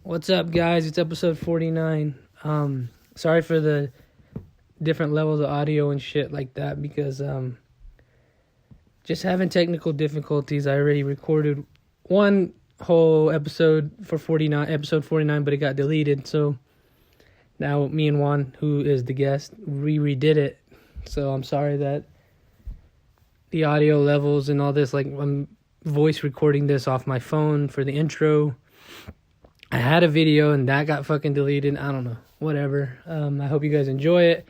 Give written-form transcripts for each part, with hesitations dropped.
What's up, guys? It's episode 49. Sorry for the different levels of audio and shit like that because just having technical difficulties. I already recorded one whole episode for episode 49, but it got deleted. So now me and Juan, who is the guest, we redid it. So I'm sorry that the audio levels and all this, like I'm voice recording this off my phone for the intro. I had a video and that got fucking deleted. I don't know. Whatever. I hope you guys enjoy it.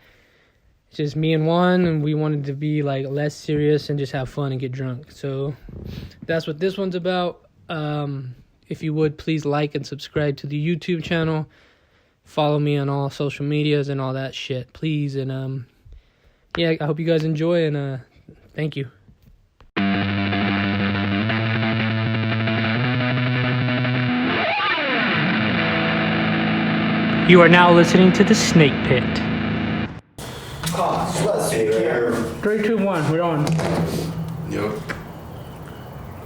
It's just me and Juan, and we wanted to be like less serious and just have fun and get drunk. So that's what this one's about. If you would, please like and subscribe to the YouTube channel. Follow me on all social medias and all that shit, please. And yeah, I hope you guys enjoy, and thank you. You are now listening to The Snake Pit. Oh, here. 3, 2, 1, we're on. Yep.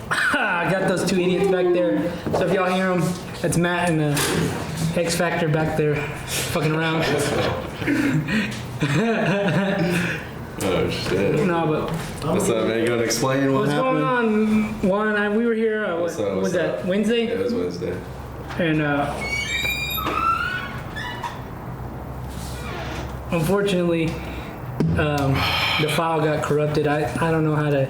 I got those two idiots back there. So if y'all hear them, that's Matt and the X Factor back there fucking around. Oh shit. No, but What's up, man? You gonna explain what what's happened? going on? Juan, we were here, What's up, was that Wednesday? Yeah, it was Wednesday. And unfortunately, the file got corrupted. I don't know how to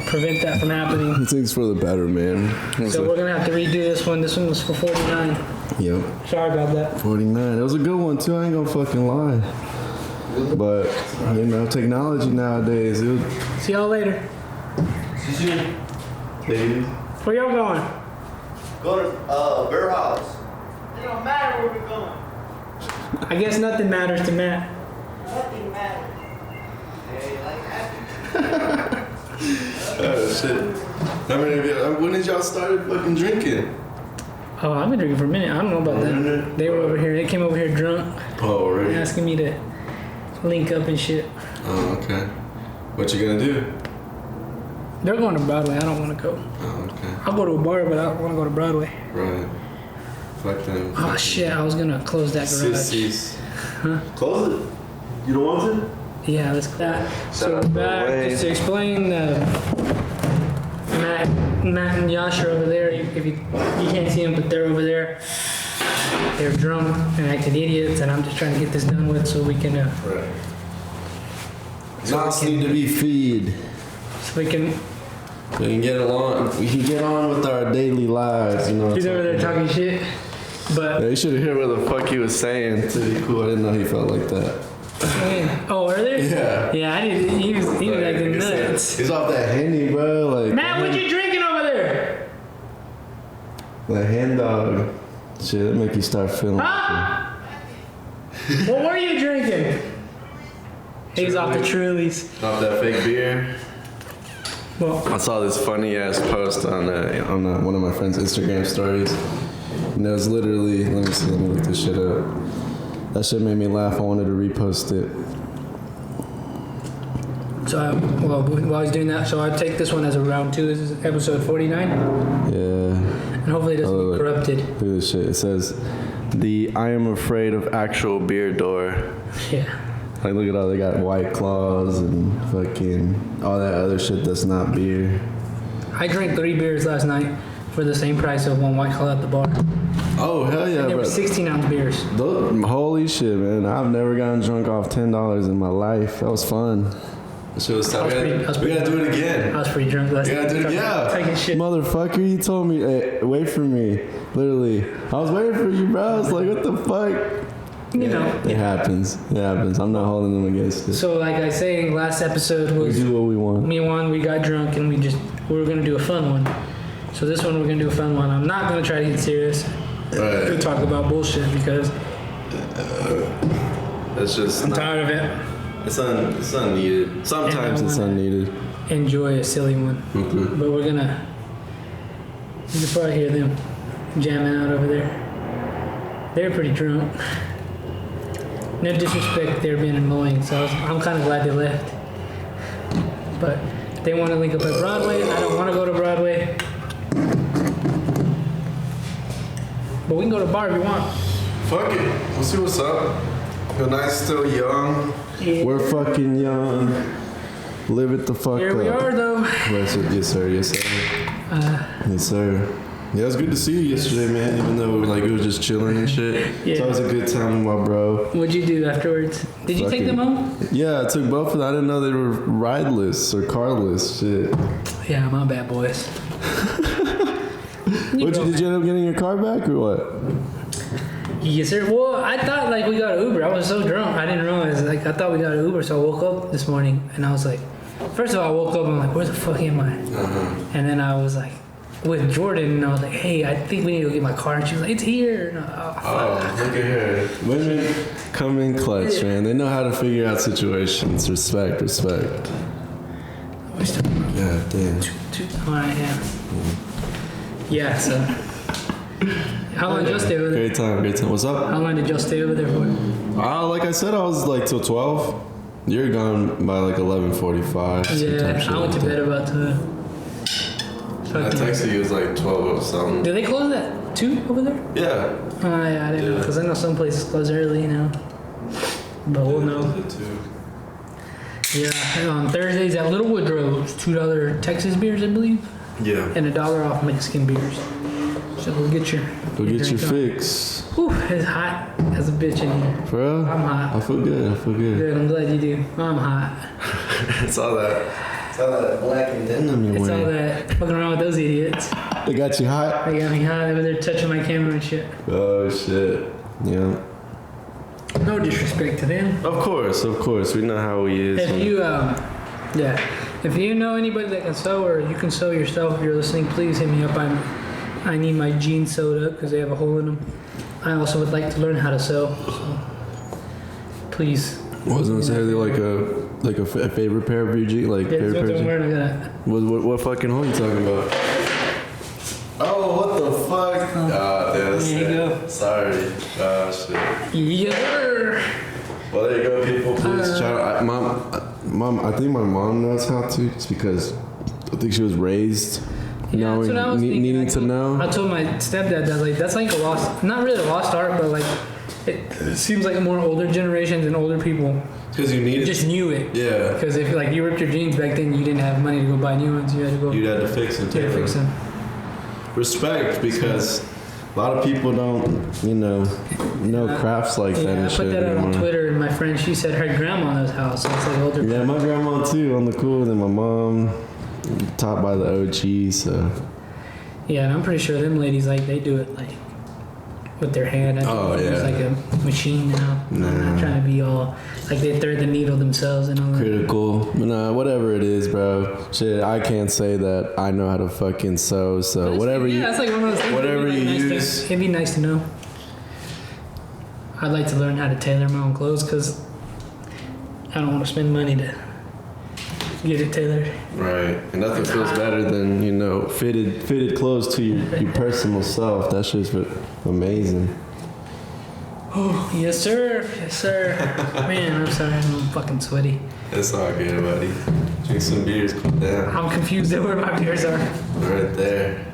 prevent that from happening. I think it's for the better, man. So we're gonna have to redo this one. This one was for 49. Yep. Sorry about that. 49. It was a good one too. I ain't gonna fucking lie. But you know, technology nowadays. See y'all later. Ladies. Where y'all going? Go to Bear House. It don't matter where we're going. I guess nothing matters to Matt. Nothing matters. Hey, like Oh shit. How many of y'all? When did y'all start fucking drinking? Oh, I've been drinking for a minute. I don't know about that. They were over here. They came over here drunk, Oh, really? asking me to link up and shit. Oh, okay. What you gonna do? They're going to Broadway. I don't want to go. Oh, okay. I'll go to a bar, but I don't want to go to Broadway. Right. Fuck them. Oh shit! I was gonna close that garage. Sissies. close it. You don't want to? Yeah, let's that. So out back the way. just to explain. Matt and Yash are over there. If you can't see them, but they're over there. They're drunk and acting idiots, and I'm just trying to get this done with so we can. Right. Knots need to be feed. So we can. We can get along. We can get on with our daily lives, you know. He's over there talking shit, but. Yeah, you should hear what the fuck he was saying. To be cool, I didn't know he felt like that. Oh, earlier? Yeah. Yeah, I didn't. He was acting nuts. He's off that Henny, bro. Like Matt, what you drinking over there? the hen dog. Shit, that make you start feeling. Huh? What were you drinking? He's off the Trulies. Off that fake beer. Well, I saw this funny ass post on one of my friend's Instagram stories. And it was literally, let me look this shit up. That shit made me laugh. I wanted to repost it. so while he's doing that, so I take this one as a round 2. This is episode 49, Yeah. and hopefully it doesn't Oh, get corrupted. Look at this shit. It says, the I am afraid of actual beer door. Yeah. Like, look at all they got White Claws and fucking all that other shit that's not beer. I drank 3 beers last night for the same price of one White Claw at the bar. Oh, hell yeah, They were bro. 16-ounce beers. Holy shit, man. I've never gotten drunk off $10 in my life. That was fun. That shit was tough. We gotta do it again. I was pretty drunk last We night. gotta do it, yeah. Taking shit. Motherfucker, you told me, hey, wait for me. Literally. I was waiting for you, bro. I was like, what the fuck? You know. It happens. It happens. I'm not holding them against it. So like I say, last episode We was do what we want. me and Juan, we got drunk and we were gonna do a fun one. So this one we're gonna do a fun one. I'm not gonna try to get serious to Right. talk about bullshit because That's just I'm not, tired of it. it's unneeded. Sometimes And I it's wanna- unneeded. Enjoy a silly one. Mhm. But we're gonna, you can probably hear them jamming out over there. They're pretty drunk. No disrespect, they're being annoying, so I'm kind of glad they left. But they want to link up at Broadway. I don't want to go to Broadway. But we can go to the bar if you want. Fuck it. We'll see what's up. The night's still young. Yeah. We're fucking young. Live it the fuck Here up. we are, though. Yes, sir. Yes, sir. Yes, sir. Yeah, it was good to see you yesterday, man. Even though like it was just chilling and shit. Yeah. It's always a good time with my bro. What'd you do afterwards? Did you take them home? Yeah, I took both of them. I didn't know they were rideless or carless. Shit. Yeah, my bad, boys. Did you end up getting your car back or what? Yes, sir. Well, I thought like we got an Uber. I was so drunk, I didn't realize. Like I thought we got an Uber, so I woke up this morning and I was like, first of all, I woke up and I'm like, where the fuck am I? And then I was like, with Jordan, and I was like, hey, I think we need to go get my car. And she was like, it's here. And Look at her. Women come in clutch, man. They know how to figure out situations. Respect. Yeah, damn. Alright, yeah. So. How long did you stay over there? Great time. What's up? How long did y'all stay over there for? Like I said, I was like till 12. You're gone by like 11:45. Yeah, I went to bed about to. I texted you, it was like 12 or something. Did they close at 2 over there? Yeah. Oh, yeah, I didn't know. Because I know some places close early, you know. But we'll know. Yeah, on Thursdays at Little Woodrow's, $2 Texas beers, I believe. Yeah. And $1 off Mexican beers. So go get your fix. Whew, it's hot as a bitch in here. Bro, I'm hot. I feel good. Good, I'm glad you do. I'm hot. It's all that black and denim you're It's wearing. all that fucking around with those idiots. They got you hot? They got me hot over there touching my camera and shit. Oh, shit. Yeah. No disrespect to them. Of course. We know how he is. If you, if you know anybody that can sew or you can sew yourself, if you're listening, please hit me up. I need my jeans sewed up because they have a hole in them. I also would like to learn how to sew. So please. Wasn't necessarily like a favorite pair of your jeans, like Yeah, favorite that's what I'm pair of wearing. I got What fucking hole you talking about? Oh, what the fuck? There you go. Sorry. Shit. Yeah. Well, there you go, people. Please Mom, I think my mom knows how to, just because I think she was raised Yeah, that's what I was thinking. needing to know. I told my stepdad that that's like a lost, not really a lost art, but like it seems like more older generations and older people Because you needed just knew it. Yeah. Because if like you ripped your jeans back then, you didn't have money to go buy new ones. You had to go. You had to fix them. Yeah, fix them. Respect, because a lot of people don't, know crafts like that Yeah, and I shit put that out on anymore. Twitter, and my friend, she said her grandma knows how, so it's like older. Yeah, my grandma too on the cool, then my mom, taught by the OG, so. Yeah, and I'm pretty sure them ladies they do it with their hand. I Oh, think it's yeah. like a machine now. I'm not trying to be all they thread the needle themselves and all that. Critical. But nah, whatever it is, bro. Shit, I can't say that I know how to fucking sew, so whatever you. That's like one of those things. Whatever it'd be you nice use. it'd be nice to know. I'd like to learn how to tailor my own clothes because I don't want to spend money to get it tailored. Right, and nothing feels better than fitted clothes to your personal self. That shit's amazing. Oh, yes sir. Man, I'm sorry, I'm fucking sweaty. It's all good, buddy. Drink some beers, cool down. I'm confused at where my beers are. Right there.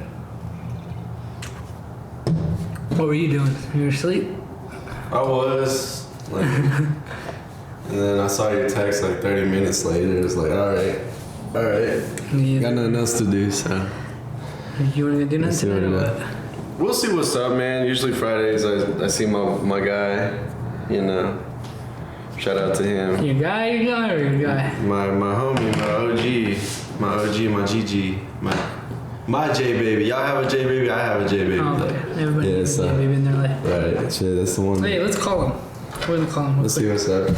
What were you doing? You were asleep? I was and then I saw your text 30 minutes later. It was like, all right. Yeah. Got nothing else to do, so. You want to do nothing tonight or what? We'll see what's up, man. Usually Fridays I see my guy, Shout out to him. Your guy or your guy? My homie, my OG, my GG, my J baby. Y'all have a J baby, I have a J baby. Oh, okay. Everybody has so. a baby in their life. Right, shit, that's the one. Hey, let's call him. We're gonna call him. Let's see what's up.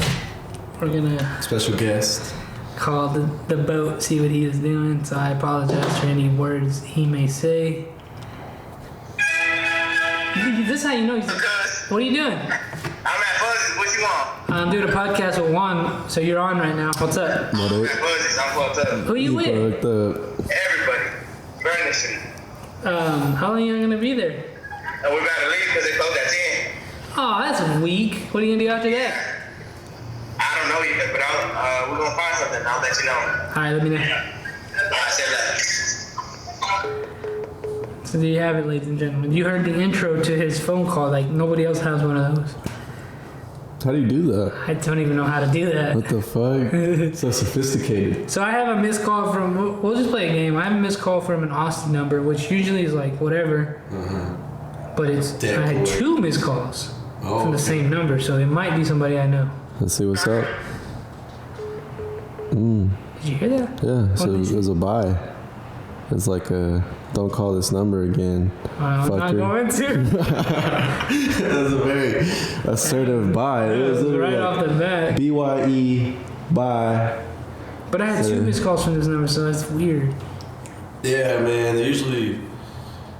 We're gonna Special guest. call the boat, see what he is doing. So I apologize for any words he may say. This is how you know he's. What are you doing? I'm at Buzz's. What you want? I'm doing a podcast with Juan, so you're on right now. What's up? What I'm at Buzz's. I'm fucked up. Who you with? fucked up. Everybody. Furnishing. How long are you gonna be there? And we're about to leave because they closed at 10. Oh, that's weak. What are you gonna do after that? I don't know yet, but we're going to find something. I'll let you know. All right, let me know. I said that. So there you have it, ladies and gentlemen. You heard the intro to his phone call. Like, nobody else has one of those. How do you do that? I don't even know how to do that. What the fuck? So sophisticated. So I have a missed call from, we'll just play a game. I have a missed call from an Austin number, which usually is like whatever. But I had 2 missed calls from the same number, so it might be somebody I know. Let's see what's up. Did you hear that? Yeah, so it was a buy. It's like a, don't call this number again. I'm not going to. That's a very assertive buy. It was right like, off the bat. BYE, buy. But I had 2 missed calls from this number, so that's weird. Yeah, man, they usually...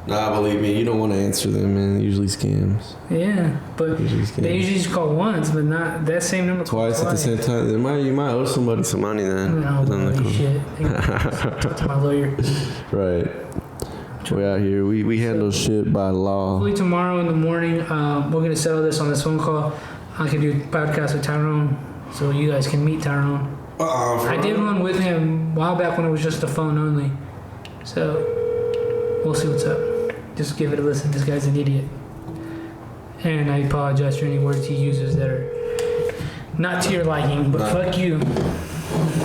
Nah, believe me, you don't want to answer them, man. They're usually scams. Yeah, but they usually just call once, but not that same number. Twice at the same time. You might owe somebody some money then. No, holy shit. Talk to my lawyer. Right. We out here. We handle shit by law. Hopefully tomorrow in the morning, we're going to settle this on this phone call. I can do a podcast with Tyrone, so you guys can meet Tyrone. I did one with him a while back when it was just a phone only. So we'll see what's up. Just give it a listen. This guy's an idiot. And I apologize for any words he uses that are not to your liking, but fuck you.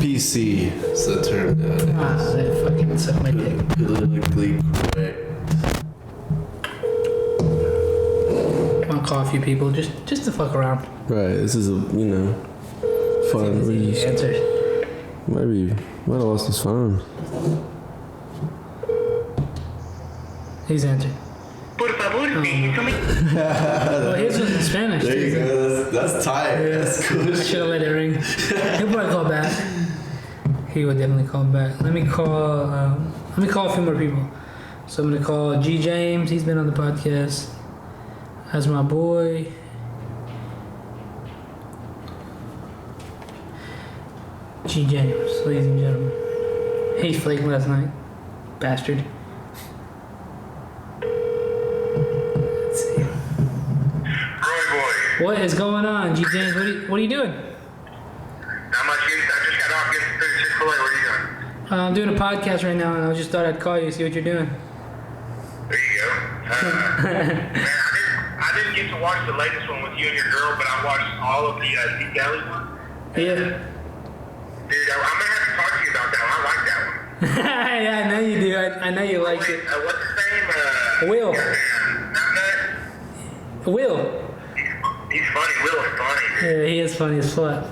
PC is the term nowadays. That fucking suck my dick. Politically correct. I'll call a few people just to fuck around. Right. This is fun. He answers. Might have lost his phone. He's answered. Por favor, Well, his was in Spanish. There you go. That's tight. Yeah. That's cool. I should have let it ring. He'll probably call back. He would definitely call back. Let me call a few more people. So I'm gonna call G James. He's been on the podcast. That's my boy. G James, ladies and gentlemen. He flaked last night, bastard. Let's see. Roy boy. What is going on, G James? What are you doing? Not much. I just got off getting food Chick-fil-A. What are you doing? I'm doing a podcast right now, and I just thought I'd call you, see what you're doing. There you go. Man, I didn't get to watch the latest one with you and your girl, but I watched all of the Deep Valley one. Yeah. Dude, I'm gonna have to talk to you about that one. I like that one. Yeah, I know you do. I know you like Wait, it. what's his name? Will. Not Will. He's funny. Will is funny. Yeah, he is funny as fuck.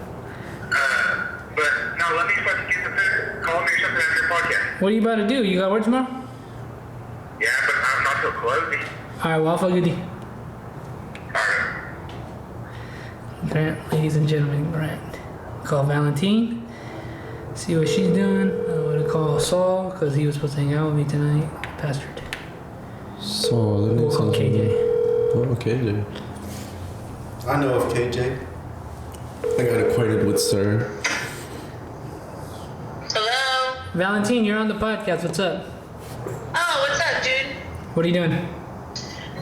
But no, let me fucking get the food. Call me or something after your podcast. What are you about to do? You got work tomorrow? Yeah, but I'm not till closing. Alright, well, I'll fuck with you. Alright. Alright, ladies and gentlemen, right. Call Valentine. See what she's doing. I'm gonna call Saul, because he was supposed to hang out with me tonight. Bastard. So, that We'll makes call sense. KJ. Oh, KJ. I know of KJ. I got acquainted with Sir. Hello? Valentine, you're on the podcast. What's up? Oh, what's up, dude? What are you doing?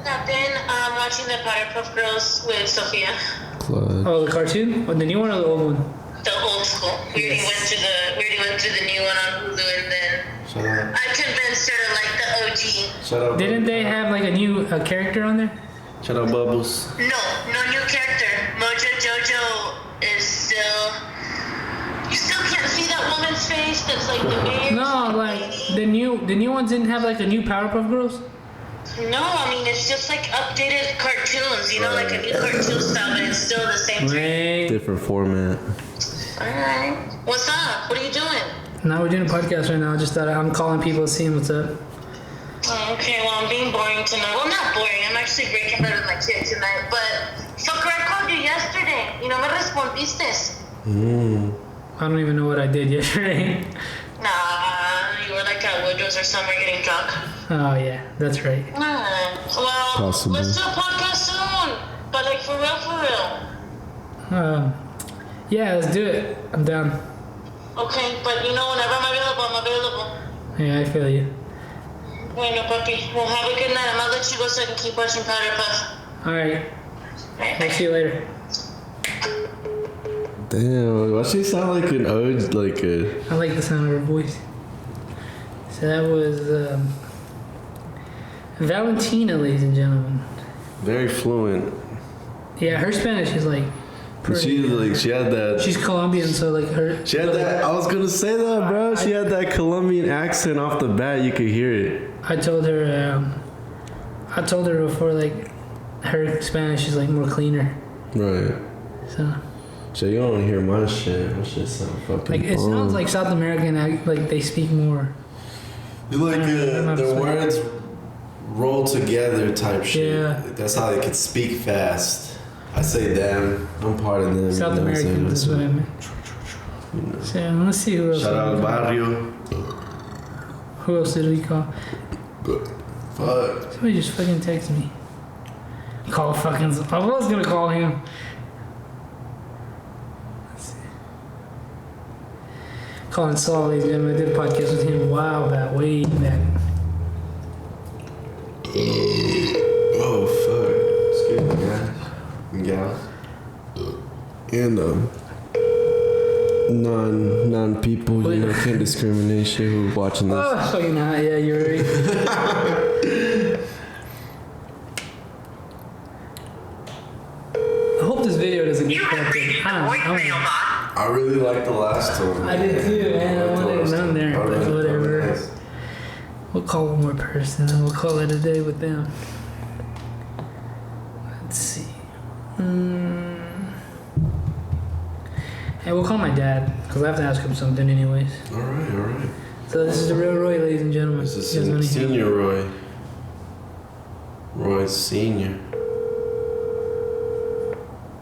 Nothing. I'm watching the Powerpuff Girls with Sophia. Clutch. Oh, the cartoon? Oh, the new one or the old one? The old school. We already went through the new one on Hulu, and then Shut up. I convinced her to like the OG. Shut up. Didn't they have like a new character on there? Shut up, Bubbles. No new character. Mojo Jojo is still. You still can't see that woman's face. That's like the main. No, like the new ones didn't have like a new Powerpuff Girls. No, I mean it's just like updated cartoons. You know, like a new cartoon style, but it's still the same thing. Right. Different format. Alright. What's up? What are you doing? Now we're doing a podcast right now. I just thought I'm calling people, seeing what's up. Oh, okay, well, I'm being boring tonight. Well, not boring. I'm actually breaking bread with my kid tonight. But, fucker, I called you yesterday. You know, me respondiste. I don't even know what I did yesterday. Nah, you were like at Woodrow's or somewhere getting drunk. Oh yeah, that's right. Well, Possibly. let's do a podcast soon. But, like, for real, for real. Yeah, let's do it. I'm down. Okay, but you know, whenever I'm available. Yeah, I feel you. Bueno, papi. Well, have a good night. I'm gonna let you go so I can keep watching Powerpuff. All right. Right, I'll see you later. Damn, why she sound like an ode, like a... I like the sound of her voice. So that was Valentina, ladies and gentlemen. Very fluent. Yeah, her Spanish is like. She had that. She's Colombian, so like her. She had that. I was gonna say that, bro. She had that Colombian accent off the bat. You could hear it. I told her before, like, her Spanish is like more cleaner. Right. So you don't hear my shit. My shit sound fucking. Like it sounds like South American, like they speak more. You like the words roll together type shit. Yeah. That's how they can speak fast. I say them. I'm part of them. South Americans is what I meant. So let's see who else. Shout out Barrio. Who else did we call? Fuck. Somebody just fucking text me. Call fucking. I was gonna call him. Let's see. Calling Saul, ladies and gentlemen. I did a podcast with him a while back, way back. Oh fuck. Excuse me, guys. Yeah. And non people, you know, can't discriminate shit who watching this. Oh, fucking hot. Yeah, you're right. I hope this video doesn't get corrupted. I really like the last one. I did too, man. I wanted it on there, but whatever. Nice. We'll call one more person and we'll call it a day with them. Let's see. Hey, we'll call my dad, because I have to ask him something anyways. Alright. So this is the real Roy, ladies and gentlemen. This is Senior Roy. Roy Senior.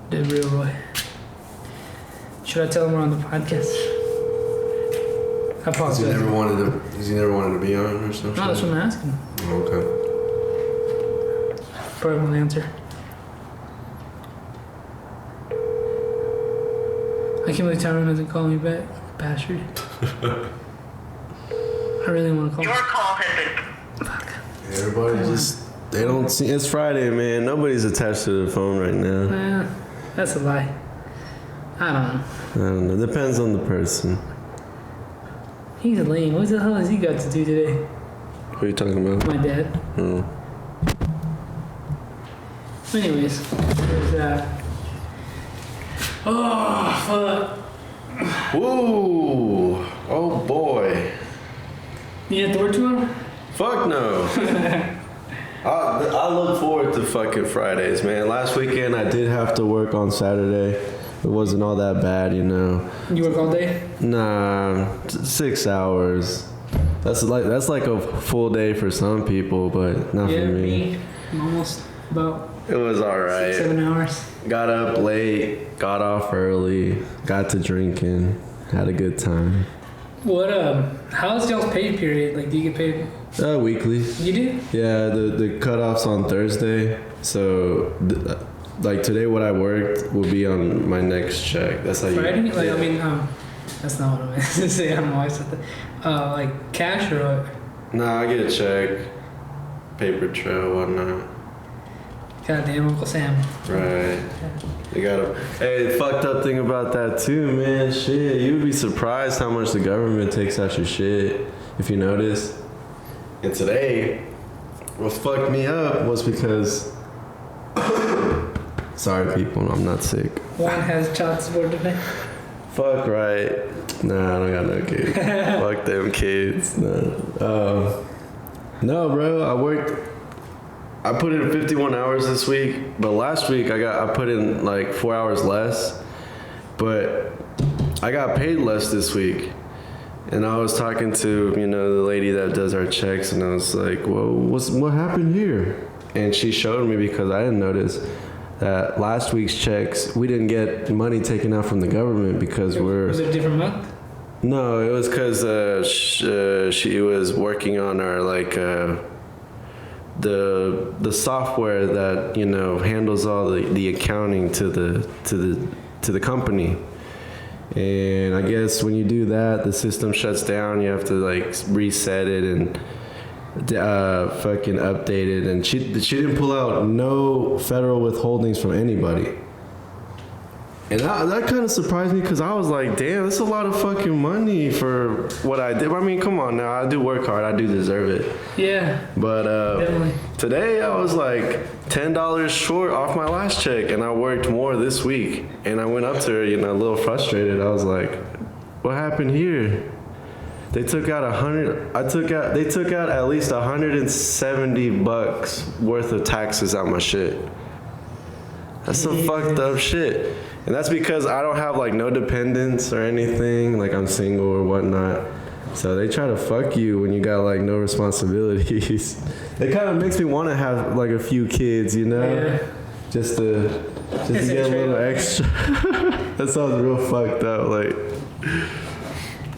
The real Roy. Should I tell him we're on the podcast? I apologize. Has he never wanted to be on or something? No, that's what I'm asking. Okay. Probably won't answer. I can't believe Tyrone doesn't call me back. Bastard. I really want to call him. Your call has been. Fuck. Everybody they don't see. It's Friday, man. Nobody's attached to the phone right now. That's a lie. I don't know. Depends on the person. He's a lame. What the hell has he got to do today? What are you talking about? My dad. Oh. Anyways, there's that. Oh, fuck. Woo! Oh boy. You have to work tomorrow? Fuck no. I look forward to fucking Fridays, man. Last weekend I did have to work on Saturday. It wasn't all that bad, you know. You work all day? Nah, 6 hours. That's like a full day for some people, but not for me. I'm almost about. It was alright. 7 hours. Got up late, got off early, got to drinking, had a good time. What how's y'all's pay period? Like, do you get paid Weekly. You do? Yeah, the cutoff's on Thursday, so like today what I worked will be on my next check. That's how Friday? you. Like, Yeah. I mean, that's not what I meant to say. I don't know why I said that. Like cash or what? Nah, I get a check, paper trail, whatnot. Goddamn, Uncle Sam. Right. They got a. Hey, the fucked up thing about that too, man. Shit, you would be surprised how much the government takes out your shit if you notice. And today, what fucked me up was because. Sorry, people, I'm not sick. Juan has child support to pay. Fuck right. Nah, I don't got no kids. Fuck them kids. No. No, bro. I put in 51 hours this week, but last week I put in like 4 hours less, but I got paid less this week. And I was talking to, the lady that does our checks, and I was like, well, what happened here? And she showed me, because I didn't notice, that last week's checks, we didn't get money taken out from the government because Was it a different month? No, it was because she was working on our, the software that, handles all the accounting to the company. And I guess when you do that, the system shuts down. You have to reset it and fucking update it. And she didn't pull out no federal withholdings from anybody. And that kind of surprised me because I was like, damn, that's a lot of fucking money for what I did. I mean, come on now. I do work hard. I do deserve it. Yeah. But definitely. Today I was like $10 short off my last check, and I worked more this week. And I went up to her, you know, a little frustrated. I was like, what happened here? They took out they took out at least $170 worth of taxes on my shit. That's some fucked up shit. And that's because I don't have like no dependents or anything, like I'm single or whatnot. So they try to fuck you when you got like no responsibilities. It kind of makes me want to have like a few kids, you know? Yeah. Just to get a little extra. That sounds real fucked up, like.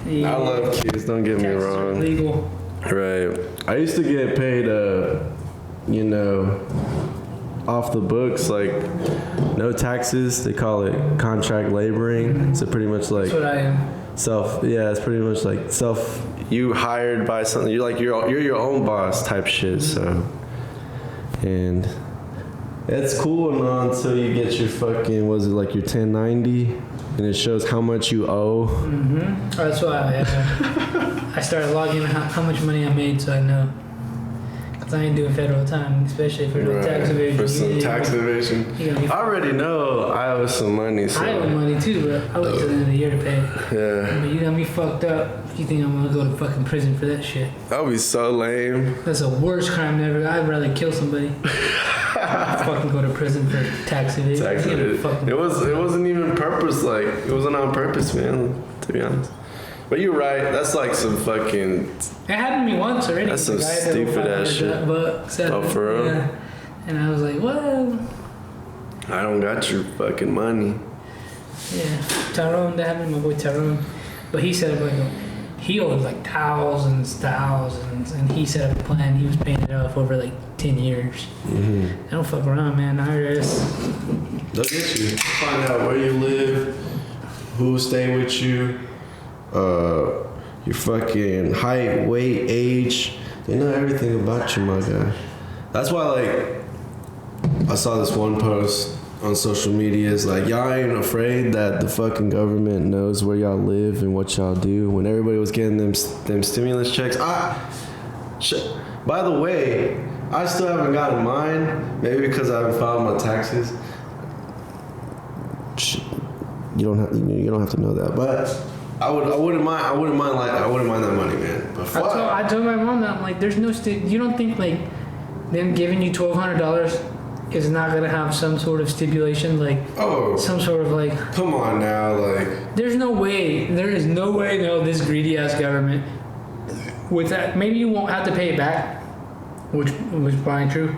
Yeah. I love kids, don't get me Taxes are wrong. legal. Right. I used to get paid, you know, off the books, like no taxes. They call it contract laboring. So pretty much like That's what I am. it's pretty much like you hired by something. You're like you're your own boss type shit. So, and it's cool and all until you get your fucking, was it like your 1090, and it shows how much you owe. Mm-hmm. That's why I started logging how much money I made, so I know. Cause I ain't doing federal time, especially for no tax evasion. For some tax evasion. I already know I owe some money. So. I owe money too, but I wait till the end of the year to pay. Yeah. But you got me fucked up if you think I'm gonna go to fucking prison for that shit. That would be so lame. That's the worst crime ever. I'd rather kill somebody. Fucking go to prison for tax evasion. It wasn't even purpose, like it wasn't on purpose, man, to be honest. But you're right, that's like some fucking. It happened to me once already. That's some stupid ass shit. Oh, for real? Yeah. And I was like, well. I don't got your fucking money. Yeah, Tyrone, that happened to my boy Tyrone. But he set up like he owed like thousands, and he set up a plan. He was paying it off over like 10 years. Mm-hmm. I don't fuck around, man. IRS. They'll get you. Find out where you live, who stay with you, your fucking height, weight, age. They know everything about you, my guy. That's why, like, I saw this one post on social media. It's like, y'all ain't afraid that the fucking government knows where y'all live and what y'all do. When everybody was getting them stimulus checks. By the way, I still haven't gotten mine. Maybe because I haven't filed my taxes. You don't have to know that, but I wouldn't mind that money, man. But fuck. I told my mom that I'm like, there's no you don't think like them giving you $1,200 is not gonna have some sort of stipulation, like some sort of like. Come on now, like. There is no way. No, this greedy ass government. With that, maybe you won't have to pay it back, which was probably true.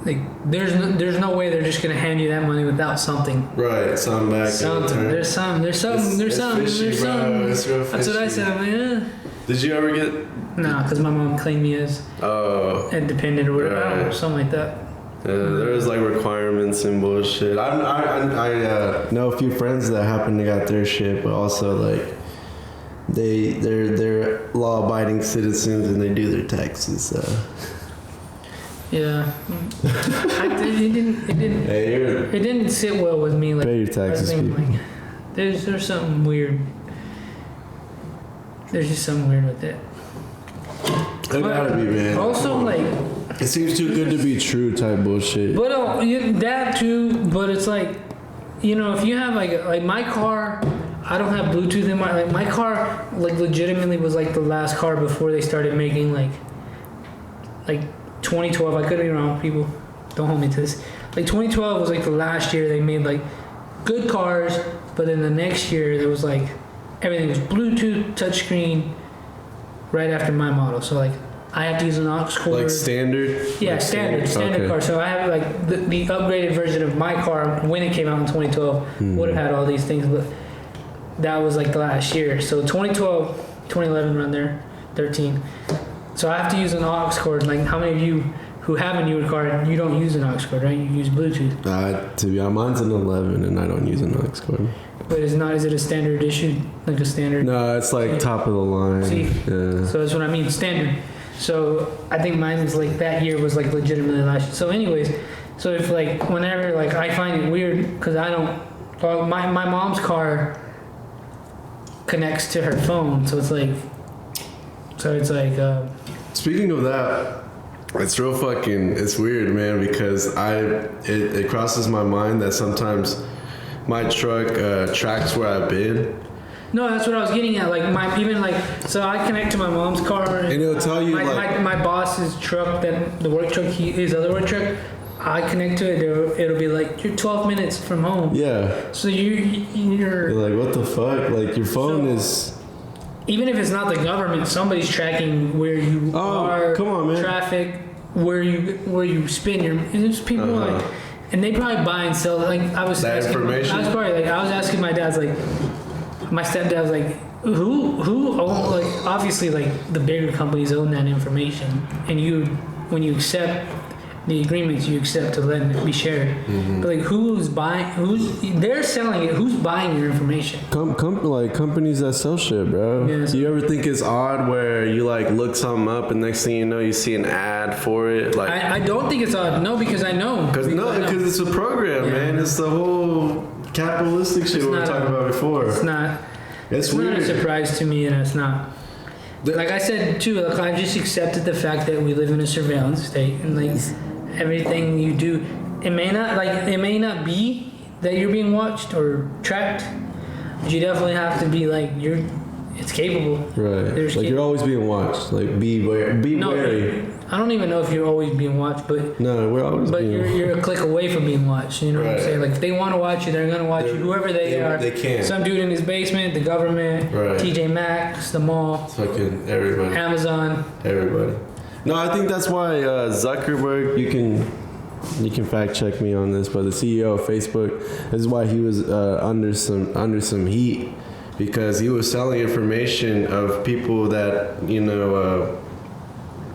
Like, there's no way they're just gonna hand you that money without something. Right, something back. Something. There's something. It's fishy, bro. It's real That's what I said. I'm like, yeah. Did you ever get? Nah, because my mom claimed me as independent or whatever, I don't know, something like that. There's like requirements and bullshit. I know a few friends that happen to got their shit, but also like they're law-abiding citizens and they do their taxes. So. Yeah, it didn't sit well with me. Like, pay your taxes, people. Like, there's something weird. There's just something weird with it. It gotta be, man. Also, like, it seems too good to be true type bullshit. But that too. But it's like, you know, if you have like my car, I don't have Bluetooth in my car. Like, legitimately was like the last car before they started making like 2012. I could be wrong. People, don't hold me to this. Like 2012 was like the last year they made like good cars. But then the next year there was like everything was Bluetooth, touchscreen. Right after my model, so like I have to use an aux cord. Like standard? Yeah, like standard okay. Car. So I have like the upgraded version of my car when it came out in 2012 would have had all these things, but that was like the last year. So 2012, 2011 around there, 13. So I have to use an aux cord. Like, how many of you who have a newer car, you don't use an aux cord, right? You use Bluetooth. To be honest, mine's an 11 and I don't use an aux cord. But is it a standard issue? Like a standard? No, it's like top of the line. See? Yeah. So that's what I mean, standard. So I think mine was like that year was like legitimately last year. So anyways, so if like whenever like I find it weird because I don't well, my mom's car connects to her phone, so it's like. Speaking of that, it's real fucking. It's weird, man, because it crosses my mind that sometimes my truck tracks where I've been. No, that's what I was getting at. Like so I connect to my mom's car, And it'll tell you my boss's truck, that the work truck, his other work truck. I connect to it. It'll be like you're 12 minutes from home. Yeah. So you're like, what the fuck? Like your phone is. Even if it's not the government, somebody's tracking where you are. Come on, man. Traffic, where you spend your. There's people like, and they probably buy and sell. Like I was that asking, information. I was asking my dad's like, my stepdad was like, who own, like obviously like the bigger companies own that information, and when you accept the agreements, you accept to let it be shared. Mm-hmm. But like they're selling it, who's buying your information? Like companies that sell shit, bro. Yeah, so you ever think it's odd where you like look something up and next thing you know you see an ad for it? Like I don't think it's odd. No, because I know. Because it's a program, man. It's the whole capitalistic shit we were talking about before. It's not. It's weird. Not a surprise to me, and it's not. Like I said too, like I just accepted the fact that we live in a surveillance state, and like everything you do, it may not be that you're being watched or tracked, but you definitely have to be like it's capable. Right. You're always being watched. Like be wary. I don't even know if you're always being watched, but no, we're always. But you're a click away from being watched. You know what I'm saying? Like if they want to watch you, they're gonna watch you. Whoever they are. They can. Some dude in his basement, the government, TJ Maxx, the mall, fucking everybody, Amazon, everybody. No, I think that's why Zuckerberg. You can fact check me on this, but the CEO of Facebook, this is why he was under some heat, because he was selling information of people that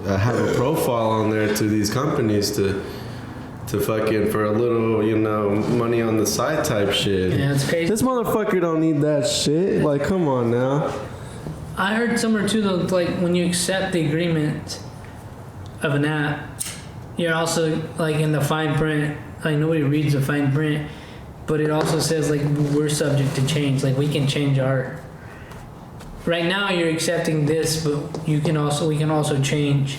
have a profile on there to these companies to fucking for a little money on the side type shit. Yeah, it's crazy. This motherfucker don't need that shit. Like, come on now. I heard somewhere too though, like when you accept the agreement of an app, you're also like in the fine print. Like nobody reads the fine print, but it also says like we're subject to change. Like we can change our. Right now you're accepting this, but we can also change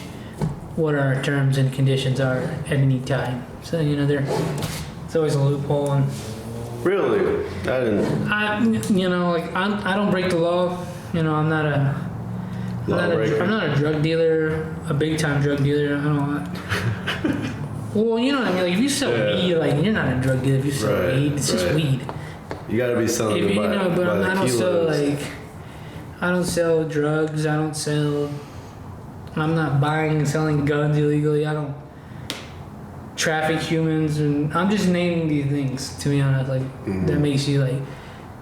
what our terms and conditions are at any time. So it's always a loophole. And really, I didn't. I don't break the law. I'm not a drug dealer, a big time drug dealer. I don't. Well, you know what I mean. Like if you sell weed, like you're not a drug dealer. If you sell weed, it's just weed. You gotta be selling it by I don't sell like. I don't sell drugs. I'm not buying and selling guns illegally. I don't traffic humans, and I'm just naming these things. To be honest, like that makes you like,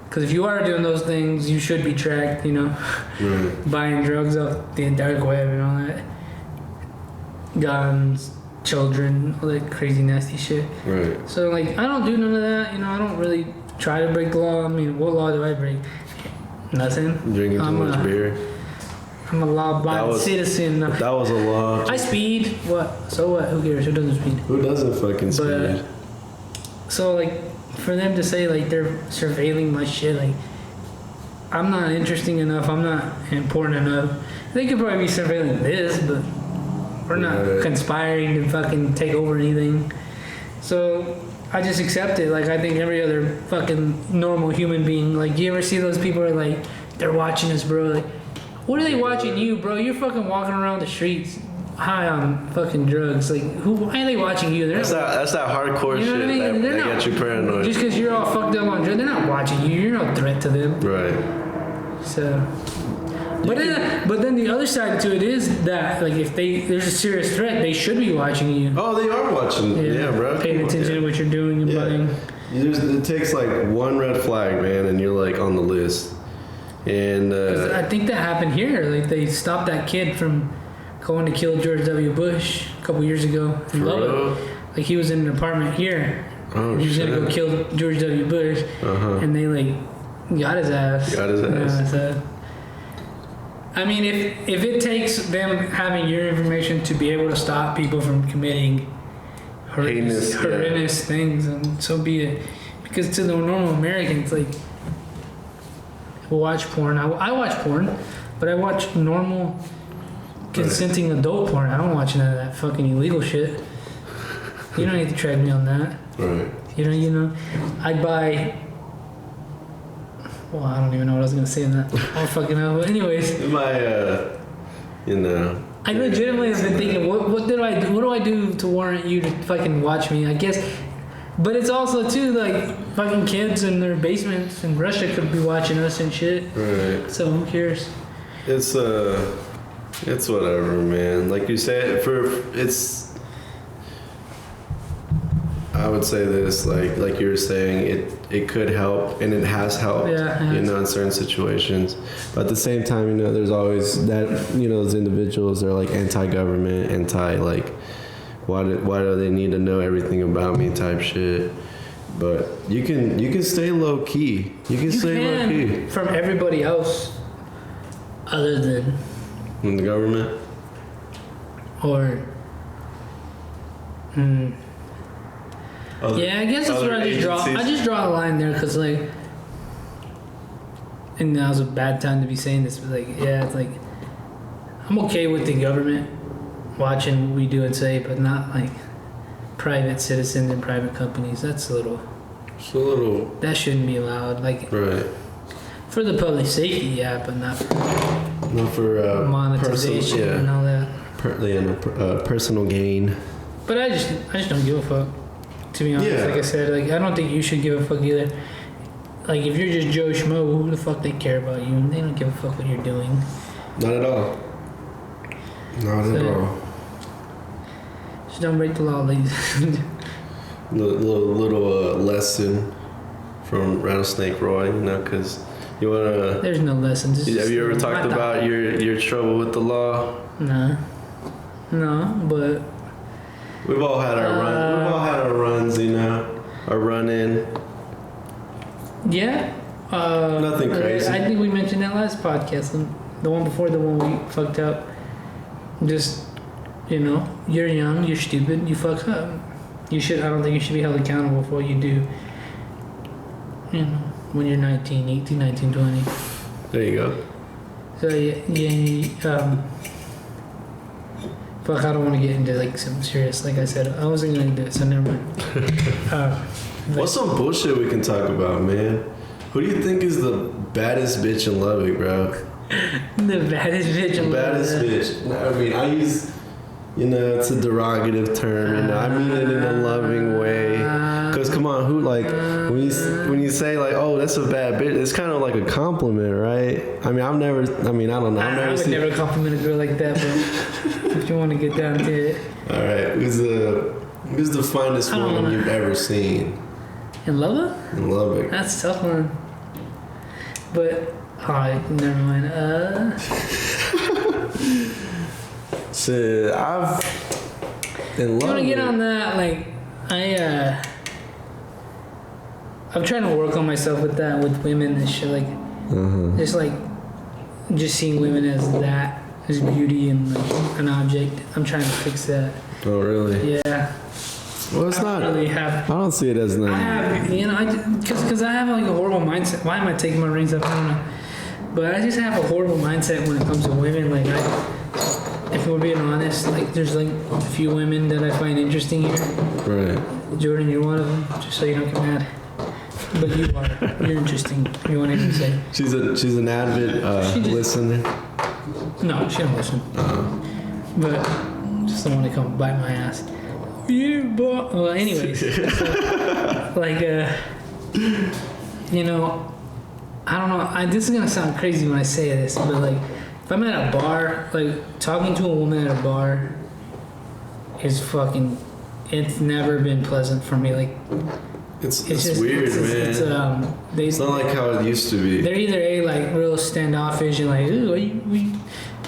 because if you are doing those things, you should be tracked. Buying drugs off the dark web and all that, guns, children, all that crazy nasty shit. Right. So like, I don't do none of that. I don't really try to break the law. I mean, what law do I break? Nothing. Drinking too much beer. I'm a law-abiding citizen. That was a law. I speed. What? So what? Who cares? Who doesn't speed? Who doesn't fucking speed? So like, for them to say like they're surveilling my shit, like I'm not interesting enough. I'm not important enough. They could probably be surveilling this, but we're not conspiring to fucking take over anything. So I just accept it. Like I think every other fucking normal human being. Like you ever see those people are like they're watching us, bro? Like what are they watching you, bro? You're fucking walking around the streets high on fucking drugs. Like why are they watching you? That's that hardcore shit that gets you paranoid. Just because you're all fucked up on drugs, they're not watching you. You're no threat to them. Right. So. But then the other side to it is that like if there's a serious threat, they should be watching you. Oh, they are watching. Yeah, bro. Paying attention to what you're doing and buying. It takes like one red flag, man, and you're like on the list. And I think that happened here. Like they stopped that kid from going to kill George W. Bush a couple years ago in Lubbock. Like he was in an apartment here. Oh, he was gonna go kill George W. Bush, and they like got his ass. I mean, if it takes them having your information to be able to stop people from committing horrendous things, and so be it. Because to the normal American, it's like, watch porn. I watch porn, but I watch normal, consenting adult porn. I don't watch none of that fucking illegal shit. You don't need to track me on that. Right. You know, I'd buy. Well, I don't even know what I was gonna say in that. I don't fucking know. But anyways, I legitimately have been thinking, what do I do to warrant you to fucking watch me? I guess, but it's also too like fucking kids in their basements in Russia could be watching us and shit. Right. So who cares? It's whatever, man. Like you said, I would say this, like you were saying, it could help, and it has helped, in certain situations. But at the same time, there's always that, those individuals are like anti-government, like, why do they need to know everything about me type shit. But you can stay low key. You can stay low key from everybody else, other than from the government, or. Yeah, I guess that's where I just draw a line there, because like, and that was a bad time to be saying this, but like, yeah, it's like, I'm okay with the government watching what we do and say, but not like private citizens and private companies. That's a little. That shouldn't be allowed. Like, right. For the public safety, yeah, but not for monetization and all that. Personal gain. But I just don't give a fuck. To be honest, like I said, like I don't think you should give a fuck either. Like if you're just Joe Schmo, who the fuck they care about you? They don't give a fuck what you're doing. Not at all. Not at all. Just don't break the law, ladies. little lesson from Rattlesnake Roy, because you wanna. There's no lessons. Have you ever talked about your trouble with the law? No, but. We've all had our runs. We've all had our runs, our run-in. Yeah. Nothing crazy. I think we mentioned that last podcast, the one before the one we fucked up. Just, you're young, you're stupid, you fuck up. I don't think you should be held accountable for what you do. When you're 18, 19, 20. There you go. So fuck, I don't want to get into like something serious. Like I said, I wasn't going to do it, so never mind. What's some bullshit we can talk about, man? Who do you think is the baddest bitch in Lubbock, bro? The baddest bitch in Lubbock? Baddest bitch. No, I mean, I use, it's a derogative term, I mean it in a loving way. Because, come on, when you say, like, oh, that's a bad bitch, it's kind of like a compliment, right? I mean, I don't know. I would never compliment a girl like that, but if you want to get down to it. All right, who's the finest woman you've ever seen? In Lubbock? In Lubbock. That's a tough one. But, never mind. Shit, in Lubbock. You want to get on that? Like, I'm trying to work on myself with that, with women and shit. Like, just seeing women as beauty and like an object. I'm trying to fix that. Oh, really? Yeah. Well, it's not. Really I don't see it as nothing. I have, because I have like a horrible mindset. Why am I taking my rings up? I don't know. But I just have a horrible mindset when it comes to women. Like, if we're being honest, like there's like a few women that I find interesting here. Right. Jordan, you're one of them. Just so you don't get mad. But you are. You're interesting. You want anything to say? She's an avid listener. No, she don't listen. But just don't want to come bite my ass. Well, anyways, so, like, I don't know. This is gonna sound crazy when I say this, but like, if I'm at a bar, like talking to a woman at a bar is fucking. It's never been pleasant for me. Like, it's just weird, man. It's not like how it used to be. They're either A, like real standoffish and like, ooh,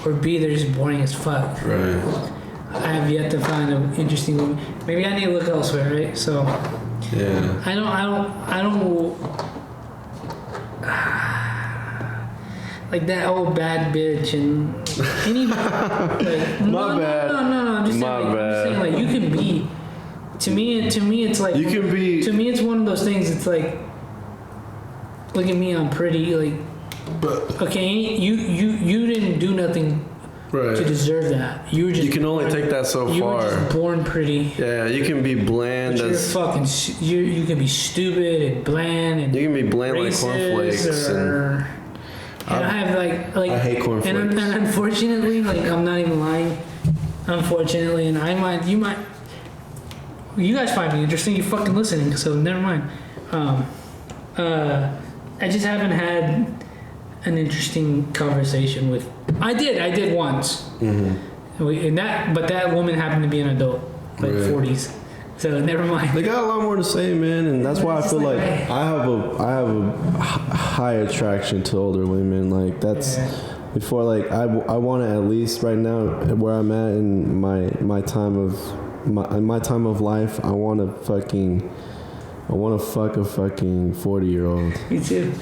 or B, they're just boring as fuck. Right. I have yet to find an interesting woman. Maybe I need to look elsewhere, right? So. Yeah. I don't. Like that old bad bitch and any. Like, My bad. No. I'm just saying, like, you can be. To me, it's like you can be. To me, it's one of those things. It's like, look at me, I'm pretty. Like, okay, you didn't do nothing to deserve that. You were just. You can only take that so you far. You were just born pretty. Yeah, you can be bland as. You can be stupid and bland and. You can be bland like cornflakes and. And I have like I hate cornflakes. And unfortunately, like I'm not even lying. Unfortunately, and you guys find me interesting. You fucking listening, so never mind. I just haven't had an interesting conversation with. I did once. Mm-hmm. But that woman happened to be an adult, like 40s. So never mind. They got a lot more to say, man, and that's why I feel like I have a high attraction to older women. Like that's before, like I want to at least right now where I'm at in my time of life. I want to fuck a fucking 40-year-old. Me too.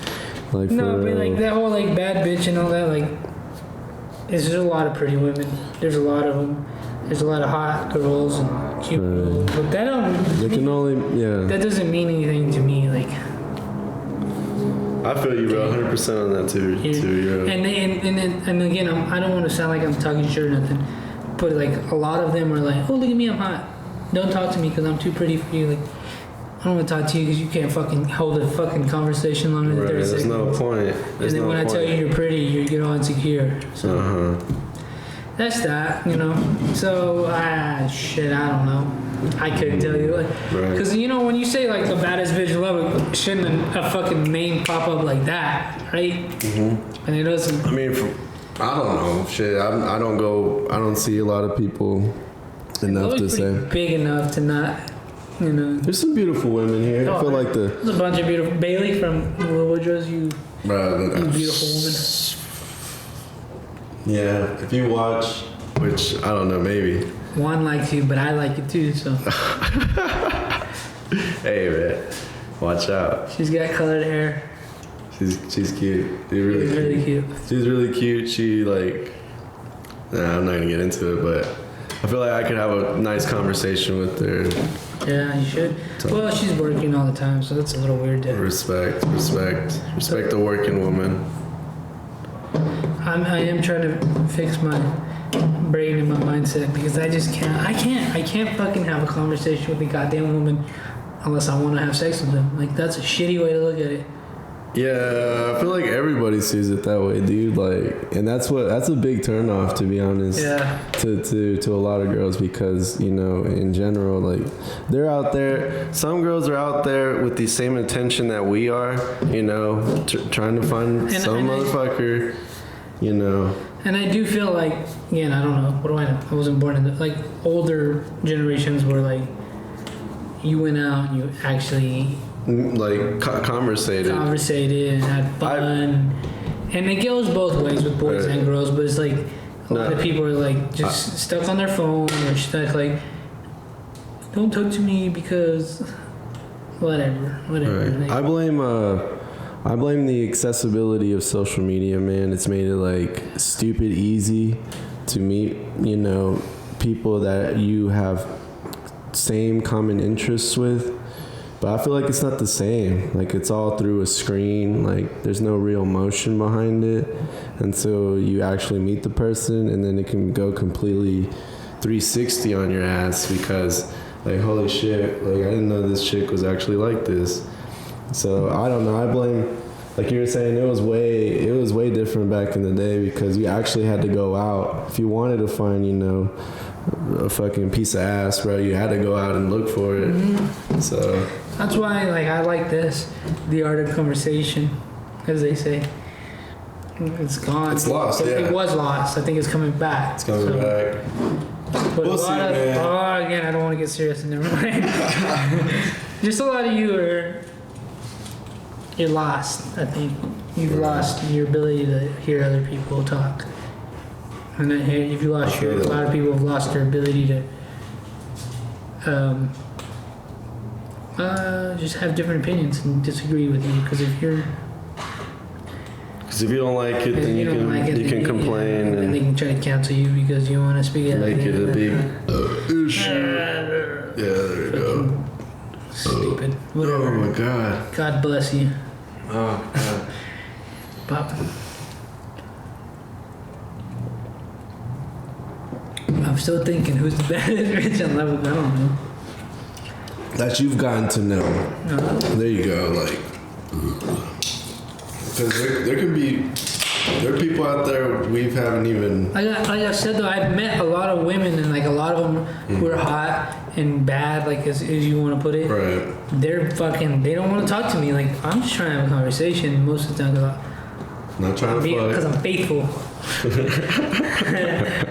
Like no, but like that whole like bad bitch and all that. Like, there's a lot of pretty women. There's a lot of them. There's a lot of hot girls and cute girls, but that doesn't mean anything to me. Like, I feel you, bro, 100% on that too. Yeah. And again, I don't want to sound like I'm talking shit or nothing, but like a lot of them are like, oh, look at me, I'm hot. Don't talk to me because I'm too pretty for you. Like, I don't want to talk to you because you can't fucking hold a fucking conversation longer than 30 seconds. There's no point. And then when I tell you you're pretty, you get all insecure. So. That's that, you know. So, shit, I don't know. I couldn't tell you. Because, you know, when you say, like, the baddest bitch in love, shouldn't a fucking name pop up like that, right? Mm-hmm. And it doesn't. I mean, I don't know. Shit, I don't see a lot of people enough to say. Big enough to not, you know. There's some beautiful women here. I feel like there's a bunch of beautiful. Bailey from Woodrow's, you beautiful woman. Yeah, if you watch, which I don't know, maybe. Juan likes you, but I like you too, so. Hey, man, watch out. She's got colored hair. She's cute. She's really cute. She's really cute. She I'm not gonna get into it, but I feel like I could have a nice conversation with her. Yeah, you should. Well, she's working all the time, so that's a little weird. Respect the working woman. I am trying to fix my brain and my mindset because I just can't. I can't fucking have a conversation with a goddamn woman unless I want to have sex with them. Like, that's a shitty way to look at it. Yeah, I feel like everybody sees it that way, dude. Like, and that's a big turnoff, to be honest. Yeah. To a lot of girls because, you know, in general, like, they're out there. Some girls are out there with the same intention that we are, you know, trying to find motherfucker. You know. And I do feel like, again, I don't know. What do I know? I wasn't born in like older generations where like you went out and you actually like conversated and had fun. And it goes both ways with boys and girls, but it's like a lot of people are like just stuck on their phone or stuck like, don't talk to me because whatever. Right. Like, I blame the accessibility of social media, man. It's made it like stupid easy to meet, you know, people that you have same common interests with. But I feel like it's not the same. Like, it's all through a screen. Like, there's no real emotion behind it until you actually meet the person, and then it can go completely 360 on your ass because, like, holy shit, like, I didn't know this chick was actually like this. So I don't know. I blame, like you were saying, it was way different back in the day because you actually had to go out if you wanted to find, you know, a fucking piece of ass, bro. You had to go out and look for it. Mm-hmm. So that's why, like, I like this, the art of conversation, as they say. It's gone. It's lost. It was lost. I think it's coming back. It's coming back. But we'll see, man. Again, I don't want to get serious. Never mind. Just a lot of you you're lost, I think. You've lost your ability to hear other people talk. And if you lost a lot of people have lost their ability to just have different opinions and disagree with you. Because if you don't like it, then you can complain. And they can try to cancel you because you want to speak out. Make it a big issue. Yeah, there you go. Stupid. Whatever. Oh my god. God bless you. Oh god. Pop. I'm still thinking who's the baddest bitch on level. I don't know. That you've gotten to know. There you go. Like, because there could be. There are people out there we haven't even. Like I said though, I've met a lot of women and like a lot of them who are hot and bad, like as you want to put it. Right. They're fucking. They don't want to talk to me. Like I'm just trying to have a conversation most of the time Not trying to because I'm faithful.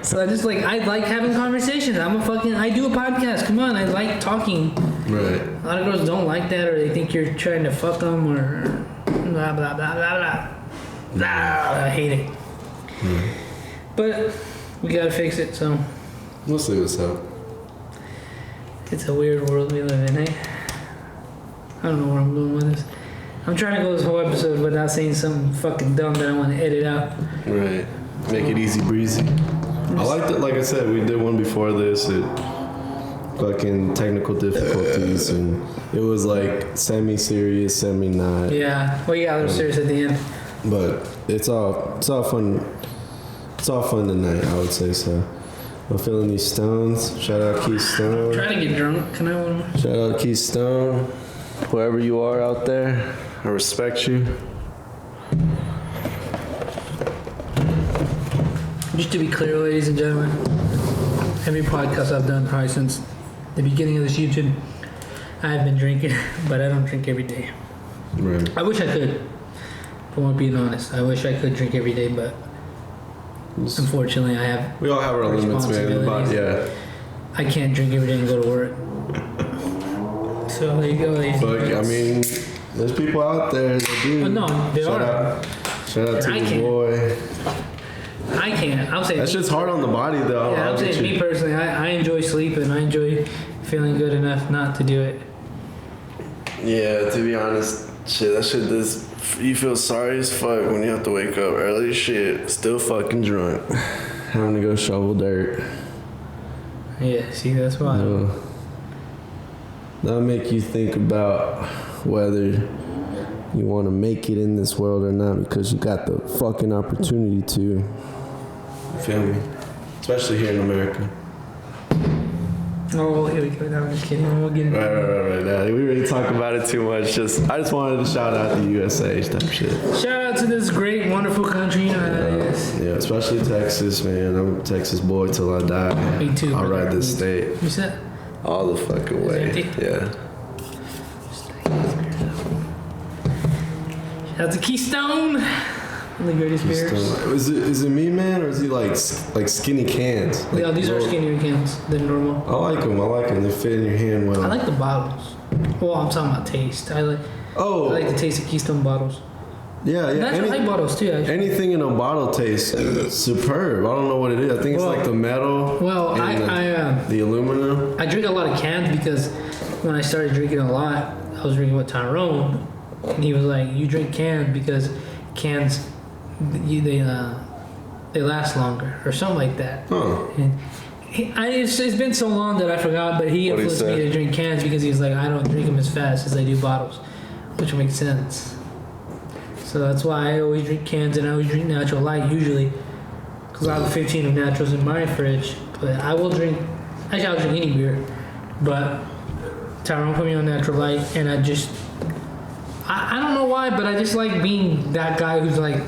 So I just I like having conversations. I do a podcast. Come on, I like talking. Right. A lot of girls don't like that, or they think you're trying to fuck them, or blah blah blah blah blah. I hate it. But we gotta fix it, so. We'll see what's up. It's a weird world we live in, eh? I don't know where I'm going with this. I'm trying to go this whole episode without saying something fucking dumb that I want to edit out. Right. Make it easy breezy. I liked it. Like I said, we did one before this. It fucking technical difficulties, and it was like semi-serious, semi-not. Yeah. Well, yeah, I was serious at the end. But it's all fun. It's all fun tonight, I would say so. I'm feeling these stones. Shout out Keith Stone. Try to get drunk. Can I have one more? Shout out Keith Stone. Wherever you are out there, I respect you. Just to be clear, ladies and gentlemen, every podcast I've done probably since the beginning of this YouTube, I've been drinking, but I don't drink every day. Right. I wish I could. If I'm being honest, I wish I could drink every day, but unfortunately, I have. We all have our limits, man. But yeah. I can't drink every day and go to work. So there you go, ladies. But I mean, there's people out there that do. Oh, no, there are. Shout out to I the can't. boy. I can't. I'm saying. That's just hard on the body, though. Yeah, I'm saying me personally, I enjoy sleeping. I enjoy feeling good enough not to do it. Yeah, to be honest, shit, that shit does. You feel sorry as fuck when you have to wake up early as shit, still fucking drunk, having to go shovel dirt. Yeah, see, that's why. That'll make you think about whether you want to make it in this world or not, because you got the fucking opportunity to. You feel me? Especially here in America. Oh, here we go. No, I'm just kidding. We'll get into Right. Nah, we really talk about it too much. I just wanted to shout out the USA type shit. Shout out to this great, wonderful country. You know how that is. Yeah, especially Texas, man. I'm a Texas boy till I die. Me too. I'll brother. ride this state You said? all the fucking way. empty? Yeah. Shout out to Keystone. The greatest beers. Is it me, man, or is he like skinny cans? Like Yeah, these are little- skinnier cans than normal. I like them. They fit in your hand well. I like the bottles. Well, I'm talking about taste. I like the taste of Keystone bottles. Yeah. Natural light bottles too, actually. Anything in a bottle tastes superb. I don't know what it is. I think it's like the metal. Well, and the aluminum. I drink a lot of cans because when I started drinking a lot, I was drinking with Tyrone, and he was like, "You drink cans because cans, they last longer or something like that." Huh. And it's been so long that I forgot, but he What'd he influenced me say? to drink cans because he's like, I don't drink them as fast as I do bottles, which makes sense. So that's why I always drink cans, and I always drink natural light usually, because I have 15 of naturals in my fridge. But I will drink. Actually, I'll drink any beer, but Tyrone put me on natural light, and I don't know why, but I just like being that guy who's like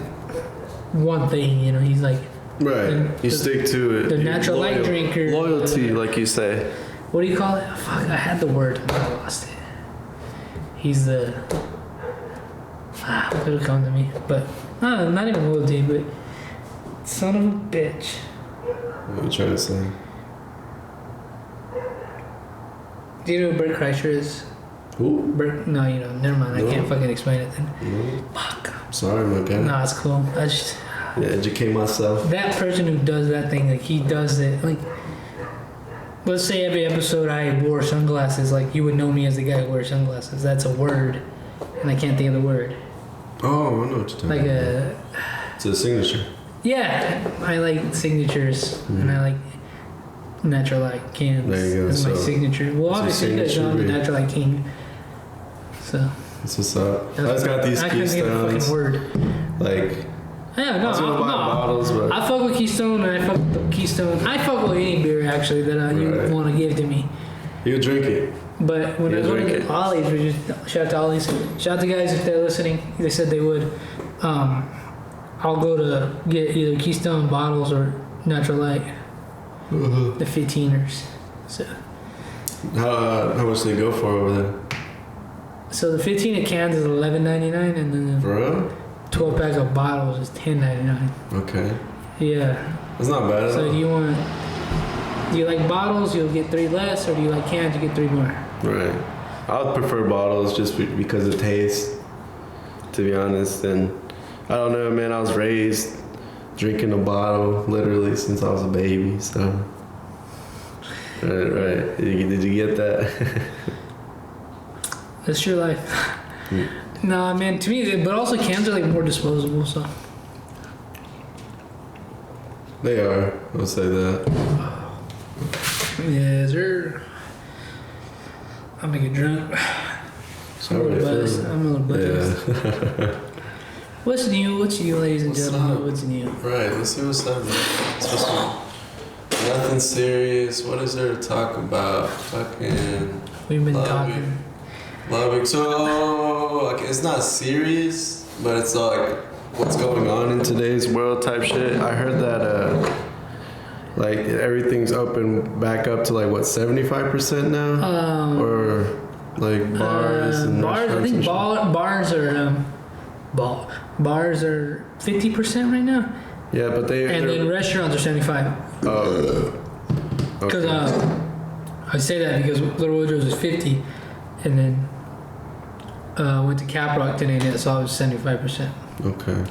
one thing, you know. He's like, Right. You stick to it. the You're natural light drinker. Loyalty, like you say. What do you call it? Fuck, I had the word, but I lost it. He's the. It'll come to me, but not even loyalty, but son of a bitch. What are you trying to say? Do you know who Bert Kreischer is? Who? Bert? No, you know. Never mind. No. I can't fucking explain it then. No. Fuck. Sorry, my guy. No, it's cool. I just. Yeah, educate myself. That person who does that thing, like he does it, like let's say every episode I wore sunglasses, like you would know me as the guy who wears sunglasses. That's a word, and I can't think of the word. Oh, I know what you're talking Like about. It's a signature. Yeah, I like signatures, and I like natural light cans. There you go, That's my so signature. Well, it's a obviously, you guys know I'm the signature natural light king. So That's what's up. I just got these I couldn't get a fucking Keystones. word. Like, Yeah, no, I was gonna buy bottles, but I fuck with Keystone and I fuck with Keystone. I fuck with any beer actually that you Right. want to give to me. you drink it. But when I Yeah, go to drink get it. Ollie's, we just shout out to Ollie's. Shout out to guys if they're listening. They said they would. I'll go to get either Keystone bottles or Natural Light, the 15ers. So How much do they go for over there? the 15 of cans is $11.99, and then the For real? 12 pack of bottles is $10.99. Okay. Yeah. That's not bad at So all. do you like bottles? You'll get 3 less, or do you like cans? You get 3 more. Right. I would prefer bottles just because of taste, to be honest. And I don't know, man. I was raised drinking a bottle literally since I was a baby. So, right. Did you get that? That's your life. Nah, man. To me, but also cans are like more disposable. So They are. I'll say that. yeah, sir. I'm gonna get drunk. I already feel it. I'm a little buzzed. Yeah. What's new? What's new, ladies and What's gentlemen? up? What's new? Right. Let's see what's up. Nothing serious. What is there to talk about? Fucking. We've been Love talking. Love it. So, like, it's not serious, but it's like what's going on in today's world type shit. I heard that, like, everything's open back up to, like, what, 75% now? Or, like, bars and bars. I restaurants think and shit? bars are 50% right now, Yeah, but and then restaurants are 75. Oh. Because Okay. I say that because Little Woodrow's is 50, and then went to Cap Rock today and I saw it was 75%. Okay.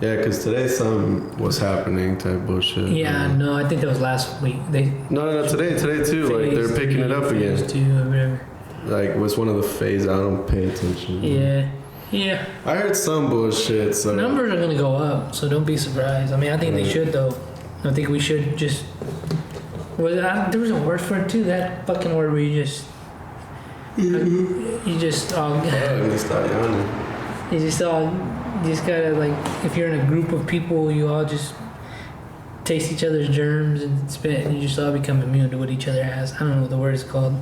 Yeah, because today something was happening type bullshit. Yeah, no, I think that was last week. No, today too. Like, they're Phase picking it up 3, again. Phase 2, or whatever. Like, it was one of the phases. I don't pay attention. Yeah. I heard some bullshit, so. Numbers are gonna go up, so don't be surprised. I mean, I think they should though. I think we should just. There was a word for it too. That fucking word where you just. You just. Oh, you start yawning. You just gotta, like, if you're in a group of people, you all just taste each other's germs and spit, and you just all become immune to what each other has. I don't know what the word is called.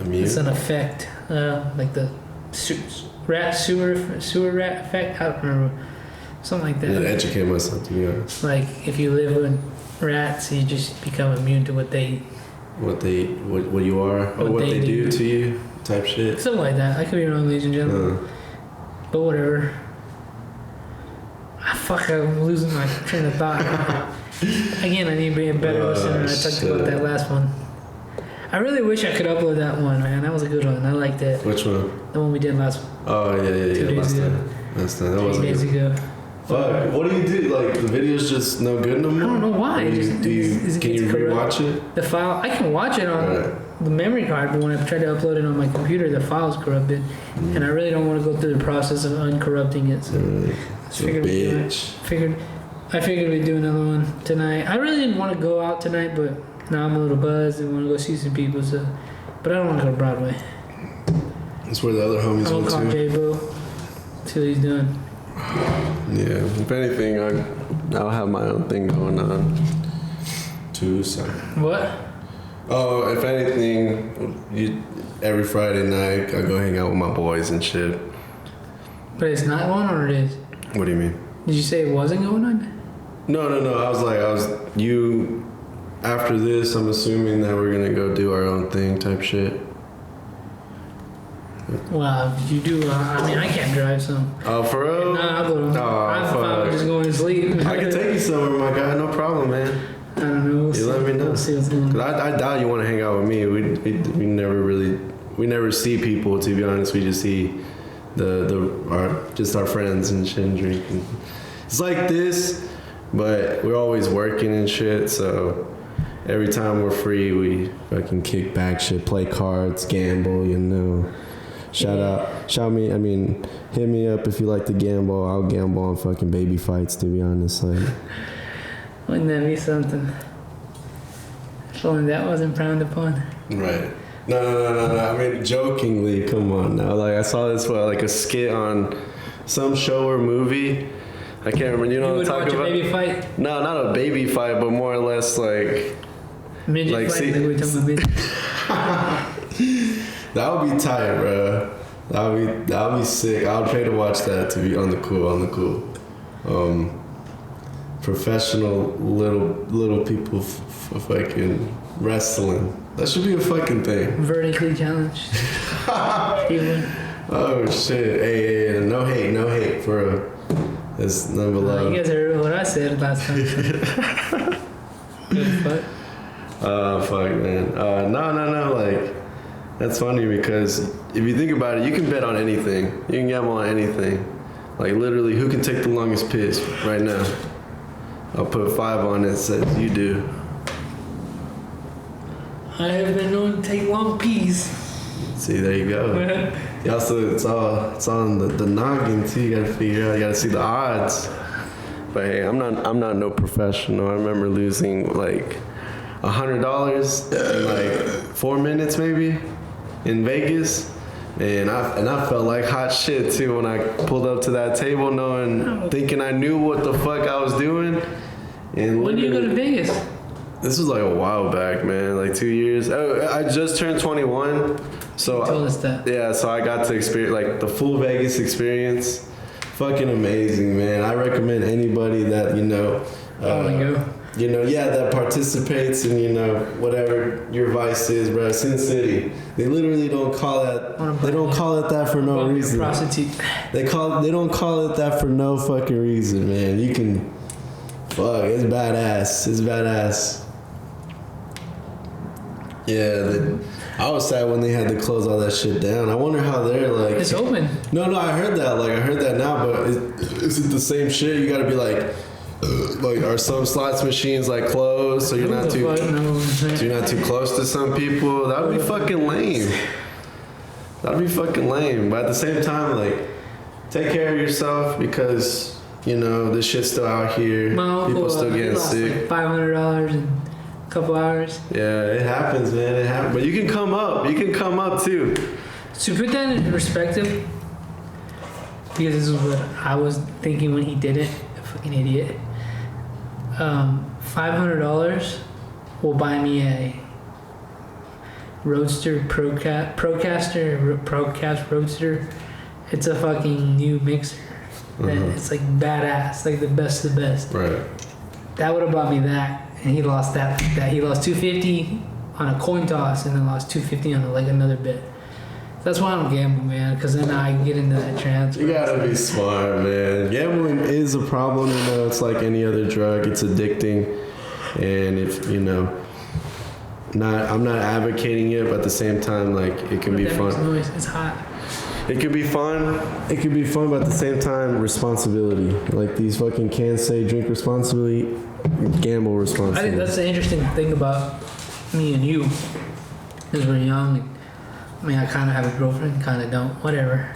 Immune? It's an effect, like the sewer rat effect. I don't remember, something like that. Yeah, educate myself, to be honest. Like, if you live with rats, you just become immune to what you are, or what they do to you, type shit. something like that. I could be wrong, ladies and gentlemen, but whatever. Fuck, I'm losing my train of thought. Again, I need to be a better listener. I talked about that last one. I really wish I could upload that one, man. That was a good one. I liked it. Which one? The one we did last Oh, yeah. 2 days ago. Last time. That 3 wasn't days good. ago. Fuck. What do you do? Like, the video's just no good no more? I don't know why. Can you rewatch it? The file, I can watch it on the memory card, but when I try to upload it on my computer, the file's corrupted, and I really don't want to go through the process of uncorrupting it. So So bitch. I figured we'd do another one tonight. I really didn't want to go out tonight, but now I'm a little buzzed and want to go see some people. So, but I don't want to go to Broadway. That's where the other homies I'm went gonna call to. J-Bo, see what he's doing. Yeah. If anything, I'll have my own thing going on. Too, so. What? Oh, if anything, every Friday night I go hang out with my boys and shit. But it's not going on, or it is? What do you mean? Did you say it wasn't going on? No. After this, I'm assuming that we're gonna go do our own thing type shit. Well, if you do. I mean, I can't drive, so. Oh, for real? Nah, I'll go. I'm fuck. fine just going to sleep. I can take you somewhere, my guy. No problem, man. I don't know. We'll You let me know. We'll see what's going 'Cause on. I doubt you want to hang out with me. We never see people, to be honest. We just see our friends and shit and drinking. It's like this, but we're always working and shit. So every time we're free, we fucking kick back shit, play cards, gamble. You know. Hit me up if you like to gamble. I'll gamble on fucking baby fights, to be honest. Like, Wouldn't that be something? If only that wasn't frowned upon. right. No. I mean, jokingly, come on now. Like, I saw this, like a skit on some show or movie. I can't remember. You know what I'm talking about? You would watch a baby fight? No, not a baby fight, but more or less like... Midget Like, fight? see- Like, we're talking about midget. That would be tight, bro. That would be sick. I would pay to watch that to be on the cool. Professional little people fucking wrestling. That should be a fucking thing. Vertically challenged. People. Oh shit! Hey, no hate for real. It's number love. You guys heard what I said last time. Good fuck. Fuck, man. No. Like, that's funny because if you think about it, you can bet on anything. You can gamble on anything. Like, literally, who can take the longest piss right now? I'll put 5 on it. Says you do. I have been known to take long peas. See, there you go. Also, it's all on the noggin too. You gotta figure out. You gotta see the odds. But hey, I'm not no professional. I remember losing like $100 in like 4 minutes maybe in Vegas, and I felt like hot shit too when I pulled up to that table, thinking I knew what the fuck I was doing. And When do you go to Vegas? This was like a while back, man. Like 2 years. Oh, I just turned 21, so You told us that. yeah. So I got to experience like the full Vegas experience. Fucking amazing, man. I recommend anybody that I wanna go. that participates in whatever your vice is, bro. Sin City. They literally don't call that. They don't call it that for no Well, reason. prostitute. They don't call it that for no fucking reason, man. You can. Fuck, it's badass. It's badass. Yeah, I was sad when they had to close all that shit down. I wonder how they're like. It's open. No, I heard that. Like, I heard that now, but is it the same shit? You gotta be like, are some slots machines like closed so you're not too close to some people? That would be fucking lame. That'd be fucking lame. But at the same time, like, take care of yourself because this shit's still out here. My uncle, People still he getting lost sick. like $500 in a couple hours. Yeah, it happens, man. It happens. But you can come up. You can come up too. To put that in perspective, because this is what I was thinking when he did it, a fucking idiot. $500 will buy me a Roadster Procast Roadster. It's a fucking new mixer. It's like badass, like the best of the best. Right. That would have bought me that, and he lost that. He lost $250 on a coin toss, and then lost $250 on like another bet. That's why I don't gamble, man, because then I get into that trance. You gotta be smart, man. Gambling is a problem, it's like any other drug. It's addicting. And if, I'm not advocating it, but at the same time, like, it can be That fun. makes noise. It's hot. It could be fun. It could be fun, but at the same time, responsibility. Like, these fucking cans say drink responsibly, gamble responsibly. I think that's the interesting thing about me and you, because we're young. I mean, I kind of have a girlfriend, kind of don't. Whatever.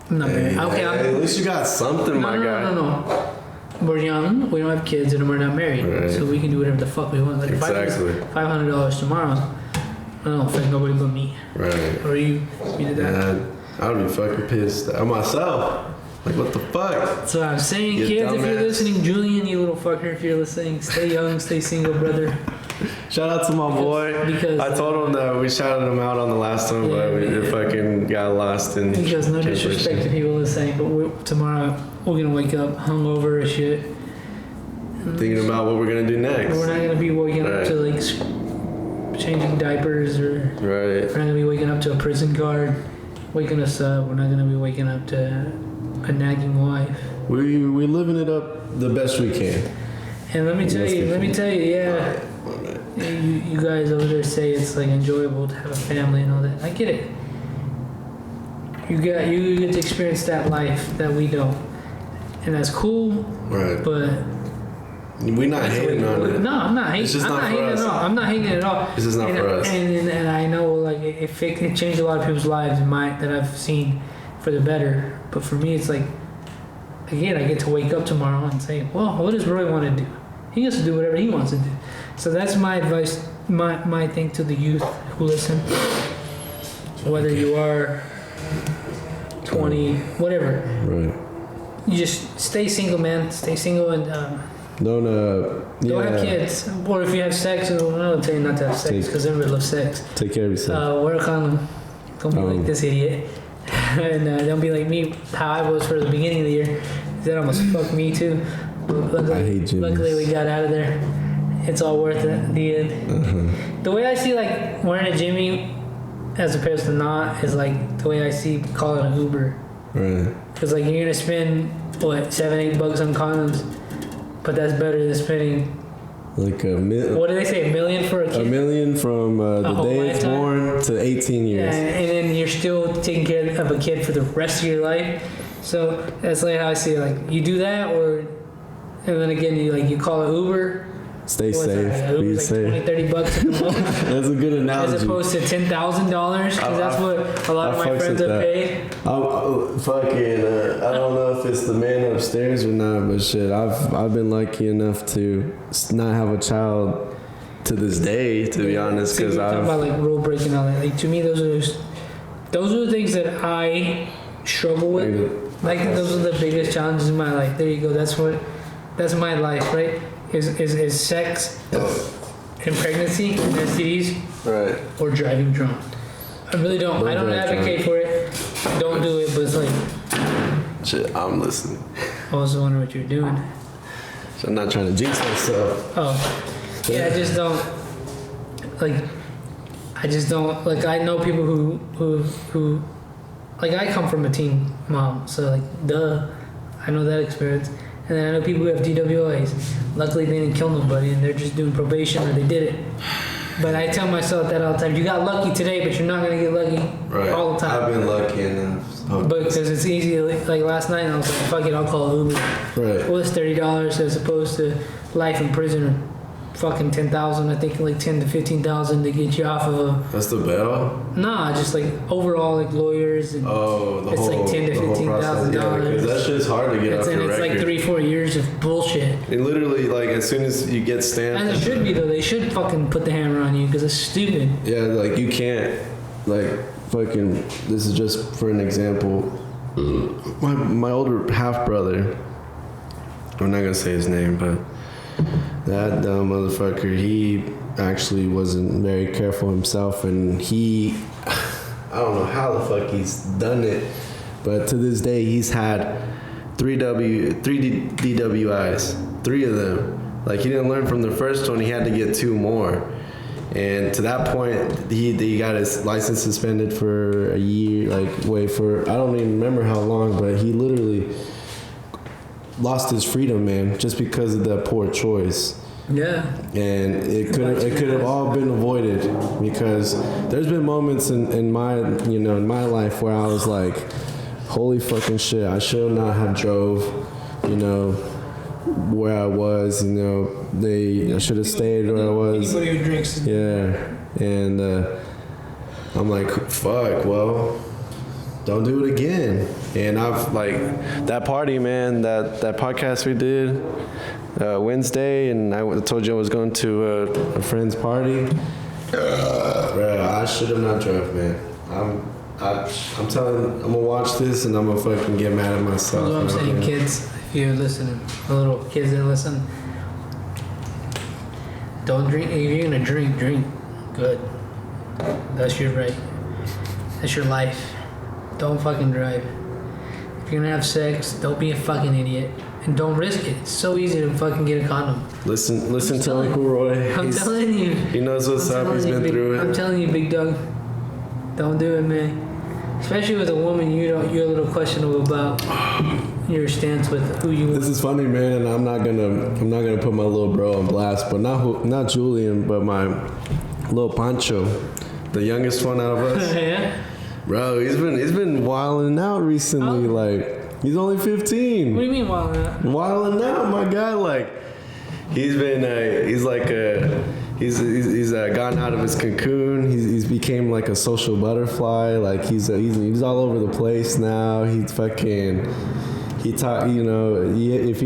I'm not married. Okay, at least you got something, my guy. No. We're young. We don't have kids, and we're not married, Right. so we can do whatever the fuck we want. Like Exactly. $500 tomorrow. I don't affect nobody but me. Right. Or you did that. Yeah, I would be fucking pissed at myself. Like, what the fuck? So I'm saying, You kids, if you're dumbass. listening, Julian, you little fucker, if you're listening, stay young, stay single, brother. Shout out to my boy. Because I told him that we shouted him out on the last one, but we fucking got lost in. Because no translation. disrespect to people listening, but tomorrow we're gonna wake up hungover as shit. Thinking about what we're gonna do next. We're not gonna be waking up Right. to like changing diapers, or Right. we're not gonna be waking up to a prison guard waking us up. We're not gonna be waking up to a nagging wife. We living it up the best we can. And let me tell you, yeah. You guys over there say it's like enjoyable to have a family and all that. I get it. You get to experience that life that we don't, and that's cool. Right. But We're not hating on it. no, I'm not hating. It's just I'm not not for hating us. at all. I'm not hating at all. It's just not and, for us. And I know like if it can change a lot of people's lives, that I've seen for the better. But for me, it's like, again, I get to wake up tomorrow and say, well, what does Roy want to do? He gets to do whatever he wants to do. So that's my advice. my thing to the youth who listen, whether you are 20, whatever, Right. you just stay single, man. Stay single and Don't have kids. Or if you have sex, I'll tell you not to have sex because everybody loves sex. Take care of yourself. Wear a condom. Don't be like this idiot. And don't be like me, how I was for the beginning of the year. That almost fucked me too. Luckily, I hate gyms. luckily we got out of there. It's all worth it at the end. The way I see like wearing a Jimmy as opposed to not is like the way I see calling an Uber. Right. Because like you're gonna spend what $7-8 on condoms, but that's better than spending Like what do they say, $1 million for a kid? $1 million from the whole day it's lifetime? born to 18 Yeah, years. and then you're still taking care of a kid for the rest of your life. So that's like how I see it. Like you do that, or and then again you call it Uber. Stay What's safe. that? Be Uber's like safe. $20-30 at the most. That's a good analogy. As opposed to $10,000, because that's what a lot of my fucks friends with have that. paid. I don't know if it's the man upstairs or not, but shit, I've been lucky enough to not have a child to this day, to be honest, See, because we talk I've about like rule breaking all that. Like to me, those are the things that I struggle with. Like those are the biggest challenges in my life. There you go. That's my life, right? Is sex and pregnancy and STDs right. or driving drunk. I really don't. I don't drive advocate for it. Don't do it. But it's like Shit, I'm listening. I also wonder what you're doing. So I'm not trying to jinx myself. Oh, yeah. I just don't like. I know people who like. I come from a teen mom, so like, duh. I know that experience. And then I know people who have DWIs. Luckily, they didn't kill nobody, and they're just doing probation, or they did it. But I tell myself that all the time. You got lucky today, but you're not gonna get lucky all the time. I've been lucky enough. But because it's easy, like last night, I was like, fuck it, I'll call Uber. Right. Well, it's $30 as opposed to life in prison, or fucking 10,000. I think like 10 to 15,000 to get you off of a. That's the bell? Nah, just like overall, like lawyers and. Oh, it's like $10,000 to $15,000. Yeah, because that shit's hard to get off your It's record. like 3-4 years of bullshit. It literally, like, as soon as you get stamped. And it should be though. They should fucking put the hammer on you because it's stupid. Yeah, like, you can't, like, fucking, this is just for an example. My older half brother, I'm not gonna say his name, but that dumb motherfucker, he actually wasn't very careful himself, and I don't know how the fuck he's done it, but to this day he's had 3 DWIs, 3 of them. Like, he didn't learn from the first one, he had to get 2 more. And to that point, he got his license suspended for a year, I don't even remember how long, but he literally lost his freedom, man, just because of that poor choice. Yeah. And it could have all been avoided, because there's been moments in my life where I was like, holy fucking shit, I should not have drove, where I was, I should have stayed where I was. Anybody who drinks. Yeah, and I'm like, fuck, well, don't do it again. And I've, like, that party, man, that podcast we did Wednesday, and I told you I was going to a friend's party. Bro, I should have not drove, man. I'm telling, I'm gonna watch this and I'm gonna fucking get mad at myself. That's what I'm saying, kids. If you're listening, the little kids that listen, don't drink. If you're gonna drink good. That's your right. That's your life. Don't fucking drive. If you're gonna have sex, don't be a fucking idiot. And don't risk it. It's so easy to fucking get a condom. Listen to Uncle Roy. I'm telling you. He knows what's up. He's been through it. I'm telling you, big dog. Don't do it, man. Especially with a woman, you're a little questionable about your stance with who you want. This is funny, man, and I'm not gonna put my little bro on blast, but not Julian, but my little Pancho, the youngest one out of us. Yeah. Bro, he's been wilding out recently. Oh. Like, he's only 15. What do you mean wild? Wilding out, my guy. Like, he's gotten out of his cocoon. He's became like a social butterfly. Like, he's all over the place now. he talk, if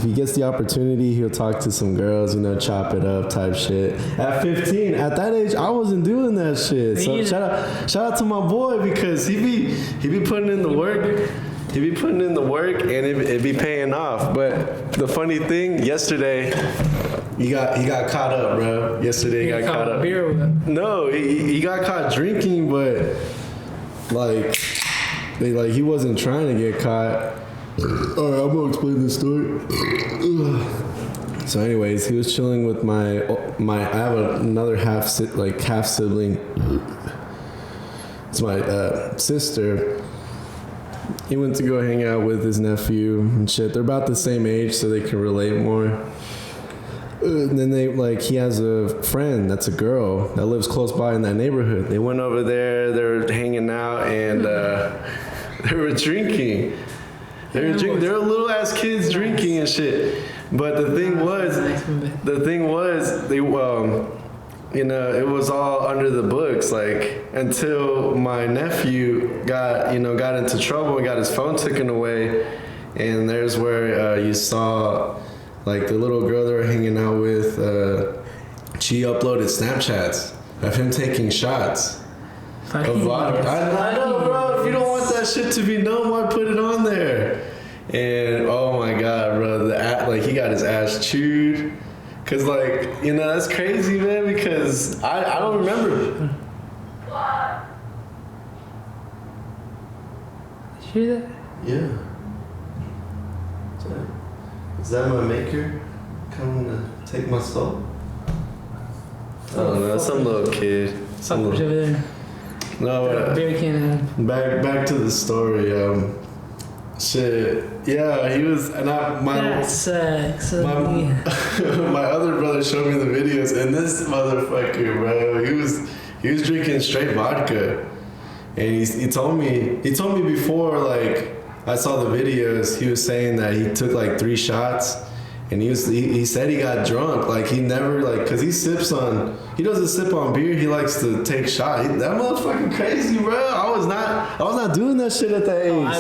he gets the opportunity, he'll talk to some girls, chop it up type shit. At 15, at that age, I wasn't doing that shit. So shout out to my boy, because he be putting in the work. He be putting in the work, and it be paying off. But the funny thing, yesterday, he got caught up, bro. Yesterday, he got caught up. Beer with him. No, he got caught drinking, but he wasn't trying to get caught. All right, I'm gonna explain this story. So, anyways, he was chilling with my. I have another half sibling. It's my sister. He went to go hang out with his nephew and shit. They're about the same age, so they can relate more. And then he has a friend that's a girl that lives close by in that neighborhood. They went over there, they were hanging out, and they were drinking. They were little ass kids drinking and shit. But the thing was, it was all under the books, until my nephew got into trouble and got his phone taken away. And there's where you saw, the little girl they were hanging out with, she uploaded Snapchats of him taking shots of vodka. I know, bro. If you don't want that shit to be known, why put it on there? And oh my god, bro, he got his ass chewed. Cause that's crazy, man, because I don't remember. Did you hear that? Yeah. Is that my maker coming to take my soul? I don't know, some little kid. Some over there. No, beer can. Back to the story. Shit. Yeah, he was, and that sucks. My other brother showed me the videos, and this motherfucker, bro, he was drinking straight vodka, and he told me before, I saw the videos, he was saying that he took 3 shots, and he said he got drunk, he never, cause he doesn't sip on beer, he likes to take shots. That motherfucking crazy, bro. I was not doing that shit at that age,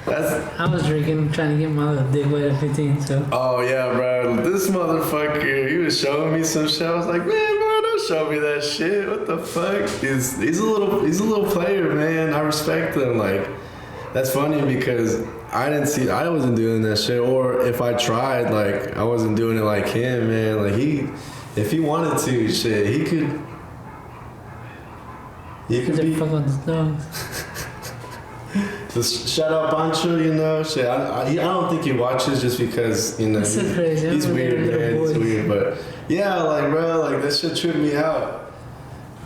I was drinking, trying to get my little dick wet at 15, so. Oh yeah, bro. This motherfucker, he was showing me some shit. I was like, man, bro, don't show me that shit. What the fuck? He's a little player, man. I respect him. That's funny because I wasn't doing that shit. Or if I tried, I wasn't doing it like him, man. If he wanted to, shit, he could. He could be. Fuck on the dogs. Just shut up, Pancho, shit. I don't think he watches just because, That's so crazy. he's weird, man. He's weird, but yeah, bro, that shit tripped me out.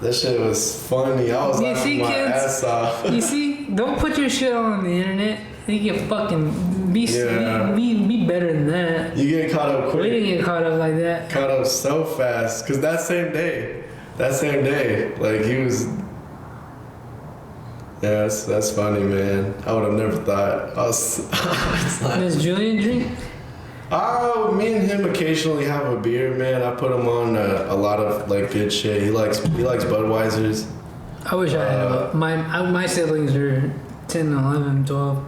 That shit was funny. I was laughing my ass off. You see, don't put your shit on the internet. You get fucking be better than that. You get caught up quick. We didn't get caught up like that. Caught up so fast, cause that same day, he was. Yeah, that's funny, man. I would have never thought. Does Julian drink? Me and him occasionally have a beer, man. I put him on a lot of good shit. He likes Budweisers. I wish I had my siblings are 10, 11, 12.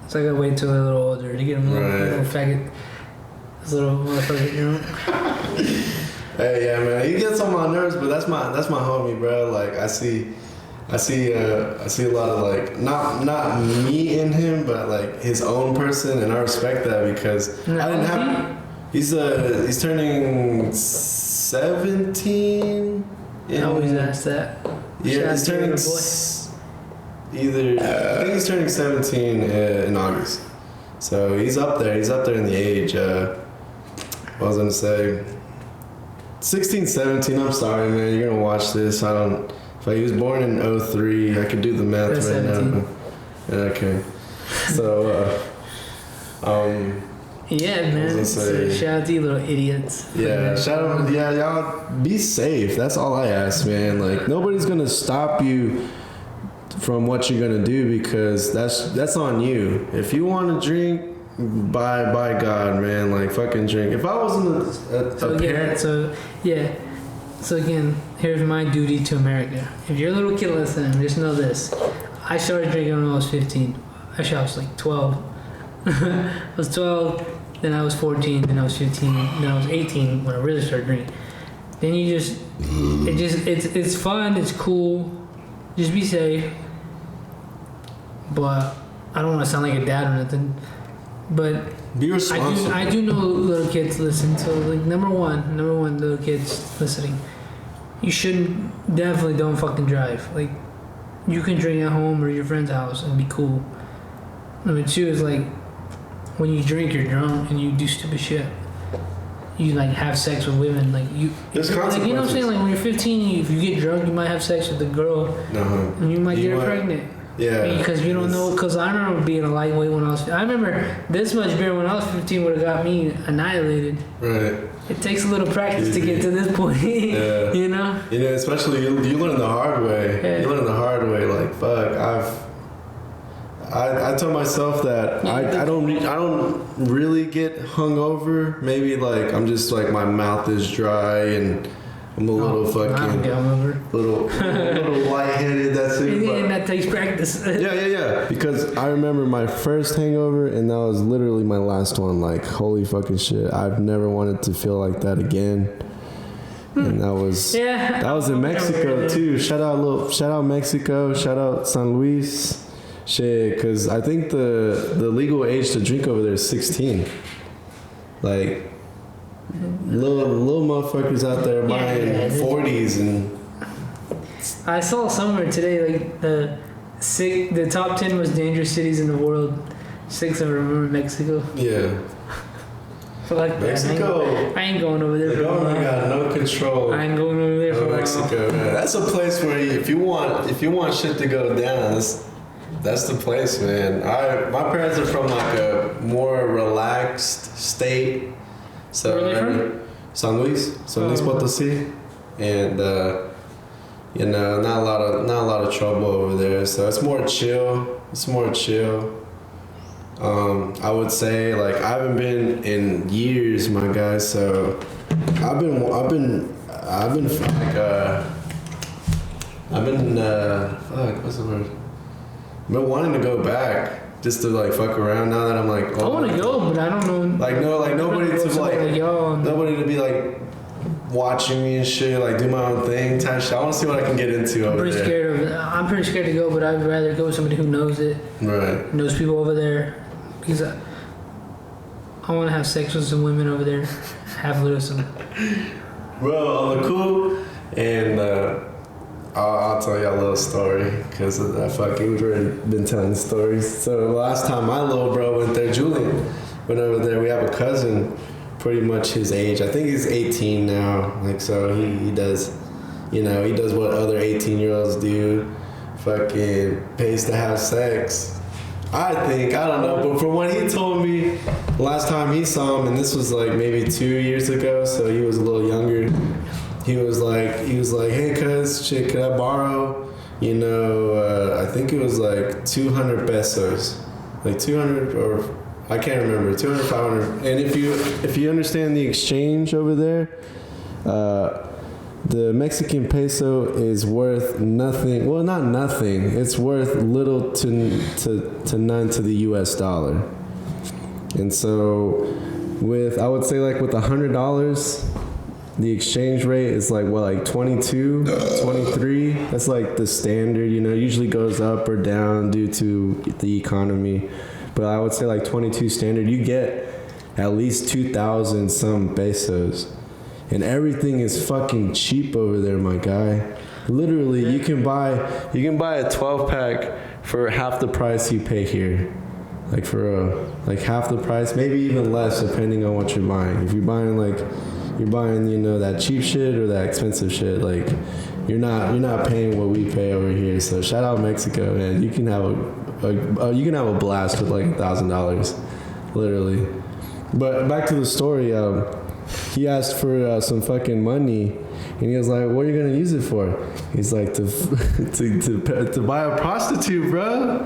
So I gotta wait till they're a little older to get them a little faggot. This little motherfucker, Hey, yeah, man. He gets on my nerves, but that's my homie, bro. I see a lot of not me in him, but his own person, and I respect that because I didn't have. He's turning 17. I always ask that. Yeah, he's turning I think he's turning 17 in August. So he's up there. He's up there in the age. What was I gonna say? 16, 17. I'm sorry, man. You're gonna watch this. He was born in 03. I could do the math right 17. now. Yeah, okay. So, yeah, man. So shout out to you little idiots. Yeah, y'all be safe. That's all I ask, man. Nobody's gonna stop you from what you're gonna do because that's on you. If you want to drink, by God, man, fucking drink. If I wasn't a parent, So again, here's my duty to America. If you're a little kid listening, just know this. I started drinking when I was 15. Actually, I was like 12. I was 12, then I was 14, then I was 15, then I was 18 when I really started drinking. Then it's fun, it's cool. Just be safe. But I don't want to sound like a dad or nothing. But Be responsible. I do know little kids listen. So like number one, little kids listening. You definitely don't fucking drive. Like you can drink at home or your friend's house and be cool. Number two is like when you drink, you're drunk and you do stupid shit. You like have sex with women, like you. There's like, consequences. you know what I'm saying? Like when you're 15, if you get drunk, you might have sex with a girl, and you might get her pregnant. Yeah. Because you don't know. Because I remember being a lightweight when I was. I remember this much beer when I was 15 would have got me annihilated. Right. It takes a little practice to get to this point. Yeah. You know. Yeah, especially you learn the hard way. Yeah. You learn the hard way. Like fuck, I told myself that I don't really get hungover. Maybe like I'm just like my mouth is dry and I'm a little I don't get hungover. little lightheaded. That's it. And that takes practice. Yeah. Because I remember my first hangover and that was literally my last one. Like holy fucking shit, I've never wanted to feel like that again. And that was in Mexico too. Shout out Mexico. Shout out San Luis. Shit, because I think the legal age to drink over there is 16. Like, little motherfuckers out there buying 40s and... I saw somewhere today, like, the top 10 most dangerous cities in the world. 6 of them are Mexico. Yeah. Fuck Mexico. I ain't going over there. The government got no control. I ain't going over there for Mexico. Man. That's a place where if you want shit to go down, that's the place, man. My parents are from like a more relaxed state. So where are they from? San Luis Potosí, and not a lot of trouble over there. So it's more chill. I would say like I haven't been in years, my guy. So I've been what's the word? I've been wanting to go back just to like fuck around now that I'm like. I want to go, but I don't know. Nobody to be like watching me and shit, like do my own thing type shit. I want to see what I can get into over there. I'm pretty scared to go, but I'd rather go with somebody who knows it. Right. Knows people over there, because I want to have sex with some women over there. Have a little some. Bro, on the cool, and I'll tell you a little story because we've already been telling stories. So last time my little bro went there, Julian went over there. We have a cousin, pretty much his age. I think he's 18 now. Like so, he does, he does what other 18-year-olds do. Fucking pays to have sex. I don't know, but from what he told me last time he saw him, and this was like maybe 2 years ago, so he was a little younger. He was like, hey, cuz, shit, could I borrow, I think it was like 200 pesos. Like 200, or I can't remember, 200, 500. And if you understand the exchange over there, the Mexican peso is worth nothing. Well, not nothing. It's worth little to none to the US dollar. And so I would say like with $100, the exchange rate is like 22, 23. That's like the standard, usually goes up or down due to the economy. But I would say like 22 standard, you get at least 2,000 some pesos. And everything is fucking cheap over there, my guy. Literally, you can buy a 12-pack for half the price you pay here. Like half the price, maybe even less depending on what you're buying. If you're buying that cheap shit or that expensive shit, like you're not paying what we pay over here. So shout out Mexico, man. You can have a blast with like $1,000, literally. But back to the story. He asked for some fucking money, and he was like, "What are you gonna use it for?" He's like, "To buy a prostitute, bro."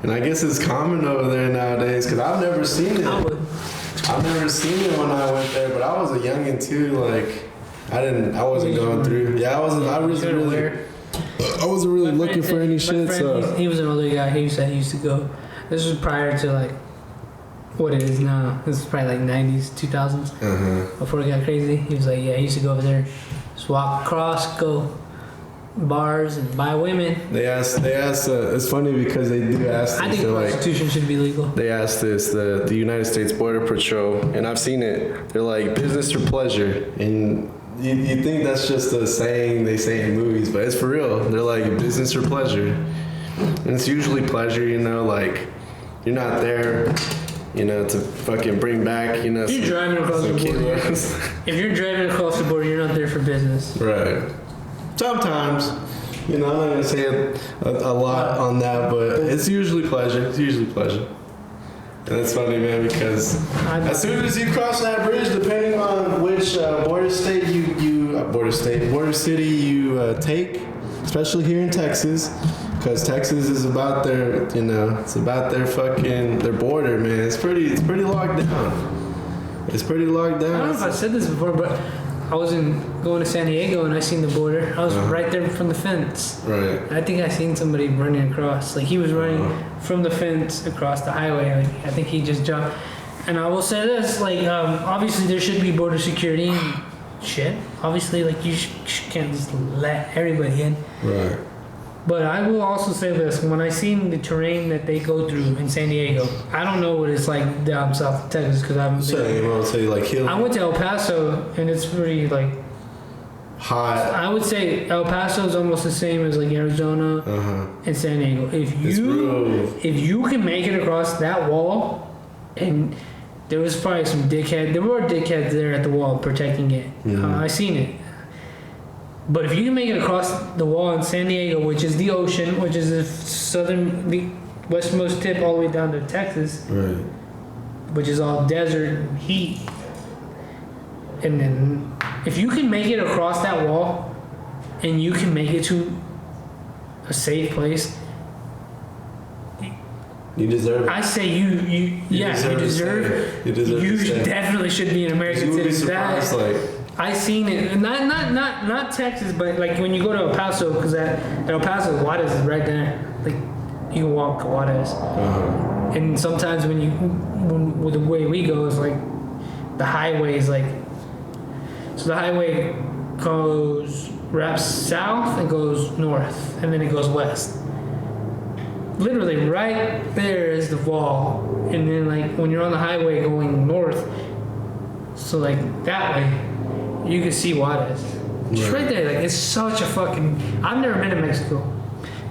And I guess it's common over there nowadays, because I've never seen it. I've never seen it when I went there, but I was a youngin' too. Like, I wasn't going through. Yeah, I wasn't really looking for any shit. So he was an older guy. He said he used to go. This was prior to like what it is now. This is probably like 90s, 2000s. Before it got crazy, he was like, yeah, he used to go over there, just walk across, go bars and buy women. They asked. It's funny because they do ask. I think prostitution should be legal. They asked this the United States Border Patrol, and I've seen it. They're like business or pleasure, and you think that's just a saying they say in movies, but it's for real. They're like business or pleasure, and it's usually pleasure. You know, like you're not there, you know, to fucking bring back, you know. If you're driving across the border, if you're driving across the border, you're not there for business. Right. Sometimes, you know, I'm not gonna say a lot on that, but it's usually pleasure. It's usually pleasure. And it's funny, man, because as soon as you cross that bridge, depending on which border city you take, especially here in Texas, because Texas is about their, you know, it's about their border, man. It's pretty locked down. It's pretty locked down. I don't know if I said this before, but I was going to San Diego and I seen the border. I was right there from the fence. Right. I think I seen somebody running across. Like he was running from the fence across the highway. Like I think he just jumped. And I will say this, like obviously there should be border security and shit. Obviously, like you can't just let everybody in. Right. But I will also say this: when I seen the terrain that they go through in San Diego, I don't know what it's like down south of Texas because I haven't been. I'll tell you, like hill. I went to El Paso and it's pretty like hot. I would say El Paso is almost the same as like Arizona and San Diego. If you can make it across that wall, and there was probably some dickhead. There were dickheads there at the wall protecting it. I seen it. But if you can make it across the wall in San Diego, which is the ocean, which is the westmost tip all the way down to Texas, right, which is all desert and heat, and then if you can make it across that wall and you can make it to a safe place, you deserve it. I say you deserve. You definitely should be an American citizen. I seen it, not Texas, but like when you go to El Paso, because at El Paso, Juarez is right there. Like you can walk to Juarez, and sometimes with the way we go is like the highway is like, so the highway wraps south and goes north, and then it goes west. Literally right there is the wall, and then like when you're on the highway going north, so like that way. You can see Juarez. It's right there. Like it's such a fucking. I've never been to Mexico,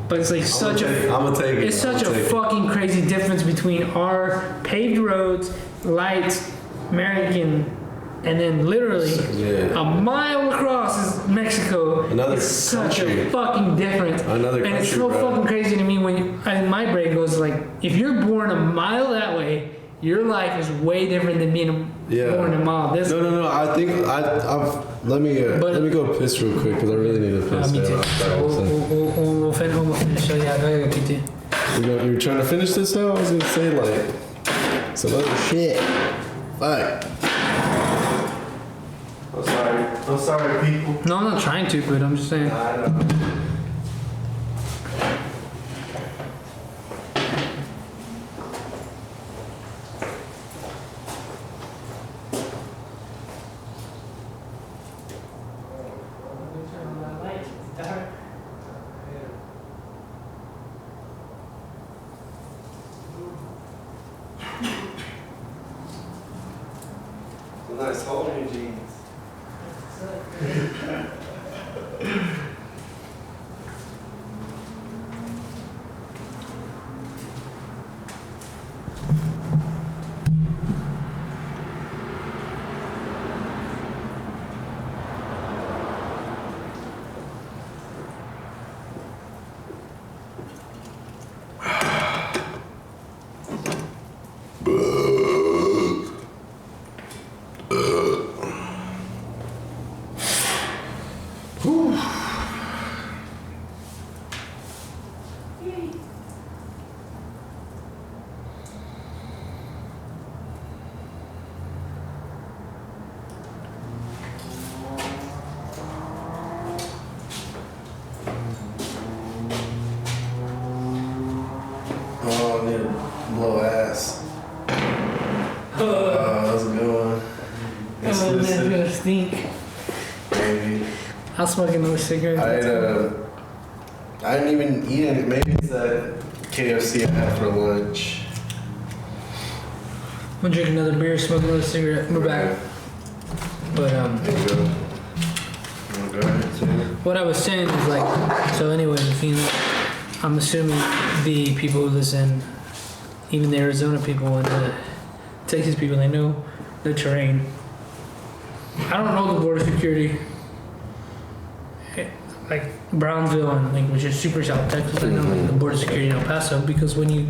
but it's like such a. I'm gonna take it. It's such a fucking crazy difference between our paved roads, lights, American, and then literally a mile across is Mexico. Another it's country. Such a fucking difference. Another country, and it's so fucking crazy to me when my brain goes like, if you're born a mile that way. Your life is way different than being born a mile this way. No. I think let me go piss real quick because I really need to piss. Me too. We'll finish. So yeah, I gotta go continue. You were trying to finish this though? I was gonna say like some other shit. Fuck. I'm sorry, people. No, I'm not trying to, but I'm just saying. I know. Nice hole in your jeans. need to blow ass. That's a good one. That's gonna stink. Maybe. I'll smoke another cigarette. I didn't even eat it. Maybe it's that KFC I had for lunch. I'm gonna drink another beer, smoke another cigarette. We're back. But There you go. Go ahead, what I was saying is like, so anyways, if you know, I'm assuming the people who listen, even the Arizona people and the Texas people, they know the terrain. I don't know the border security, like Brownsville and like, which is super South Texas. I know like the border security in El Paso because when you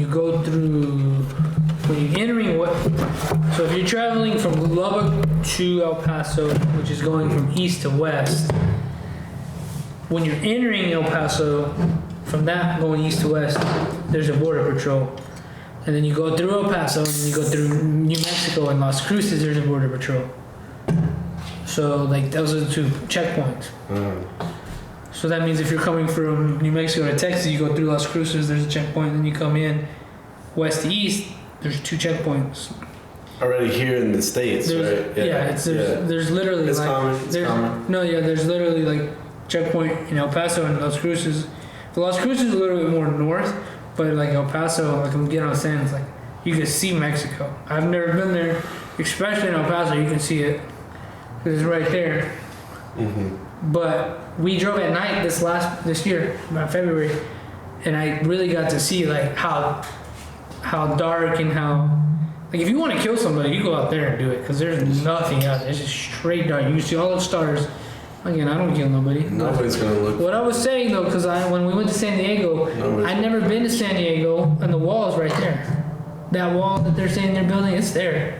go through, when you're entering so if you're traveling from Lubbock to El Paso, which is going from east to west, when you're entering El Paso, from that going east to west, there's a border patrol. And then you go through El Paso, and then you go through New Mexico and Las Cruces, there's a border patrol. So like those are the two checkpoints. So that means if you're coming from New Mexico to Texas, you go through Las Cruces, there's a checkpoint, and you come in west to east, there's two checkpoints. Already here in the States, right? There's literally it's like common. It's common. there's literally like checkpoint in El Paso and Las Cruces. The Las Cruces is a little bit more north, but like El Paso, like I'm getting on sand, it's like you can see Mexico. I've never been there, especially in El Paso. You can see it. It's right there. But we drove at night this year, about February, and I really got to see like how dark and how, like if you want to kill somebody, you go out there and do it because there's nothing out there. It's just straight dark. You can see all the stars. Again, I don't kill nobody. Nobody's gonna look. What I was saying though, because when we went to San Diego, I'd never been to San Diego, and the wall is right there. That wall that they're saying they're building, it's there.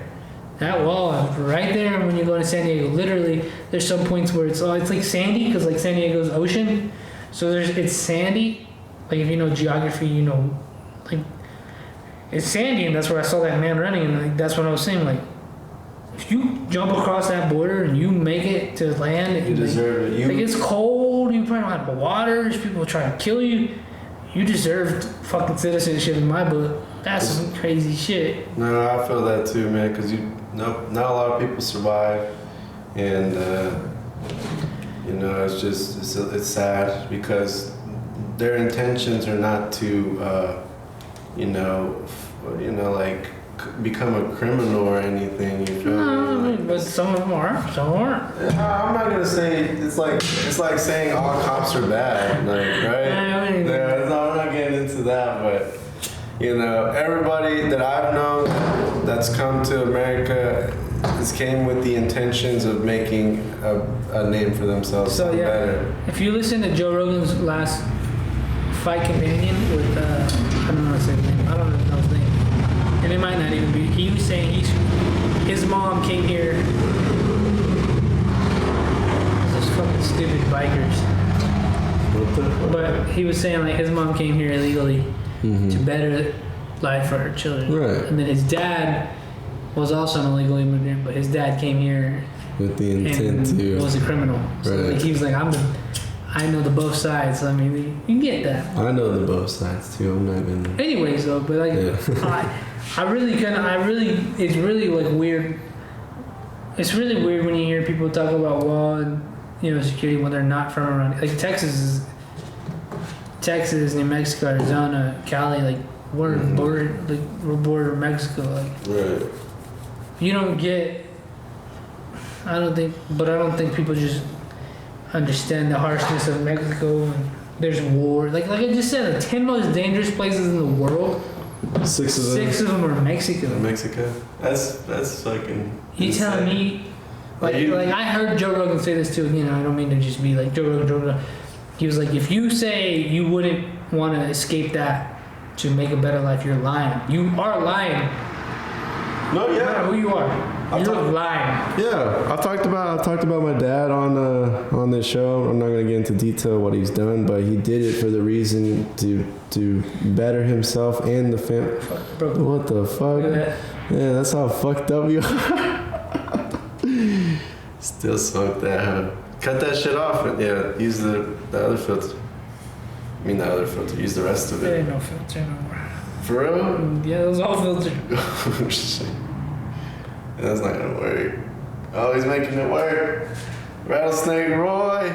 That wall is right there when you go to San Diego. Literally, there's some points where it's like sandy, because like San Diego's ocean, so it's sandy. Like if you know geography, you know, like it's sandy, and that's where I saw that man running, and like, that's what I was saying. Like, if you jump across that border and you make it to land, You deserve it. Like it's cold, you probably don't have water, there's people trying to kill you. You deserved fucking citizenship in my book. That's some crazy shit. No, I feel that too, man. Because not a lot of people survive, and you know, it's sad because their intentions are not to, like become a criminal or anything. You feel me? But some of them are, some aren't. I'm not gonna say it's like saying all cops are bad, like, right? I'm not getting into that, but you know, everybody that I've known that's come to America came with the intentions of making a name for themselves. So yeah, better. if you listen to Joe Rogan's last Fight Companion with I don't know his name. I don't know his name, and it might not even be. He was saying his mom came here. Those fucking stupid bikers. But he was saying like his mom came here illegally to better life for her children. Right. And then his dad was also an illegal immigrant, but his dad came here With the intent and to. was a criminal. So Right. like, he was like, I know the both sides. I mean, you can get that. I know the both sides too. I'm not gonna. Anyways, though, but like, Yeah. it's really like weird. It's really weird when you hear people talk about wall and security when they're not from around. Like Texas, New Mexico, Arizona, Cali, like we're border, like we're border Mexico. Like Right. you don't get. I don't think people just understand the harshness of Mexico. And there's war. Like I just said, the 10 most dangerous places in the world. 6 of them. 6 of them are Mexico. Mexico. That's fucking. You insane. telling me, like I heard Joe Rogan say this too. I don't mean to just be like Joe Rogan. He was like, if you say you wouldn't want to escape that to make a better life, you're lying. You are lying. No, No matter who yeah. you are, you're lying. Yeah, I talked about my dad on this show. I'm not gonna get into detail what he's done, but he did it for the reason to better himself and the family. Bro, What the fuck? look at that. Yeah, that's how fucked up you are. Still smoke that, huh? Cut that shit off and use the other filter. I mean, the other filter. Use the rest of There it. ain't no filter no more. For real? Yeah, it was all filtered. That's not gonna work. Oh, he's making it work. Rattlesnake Roy.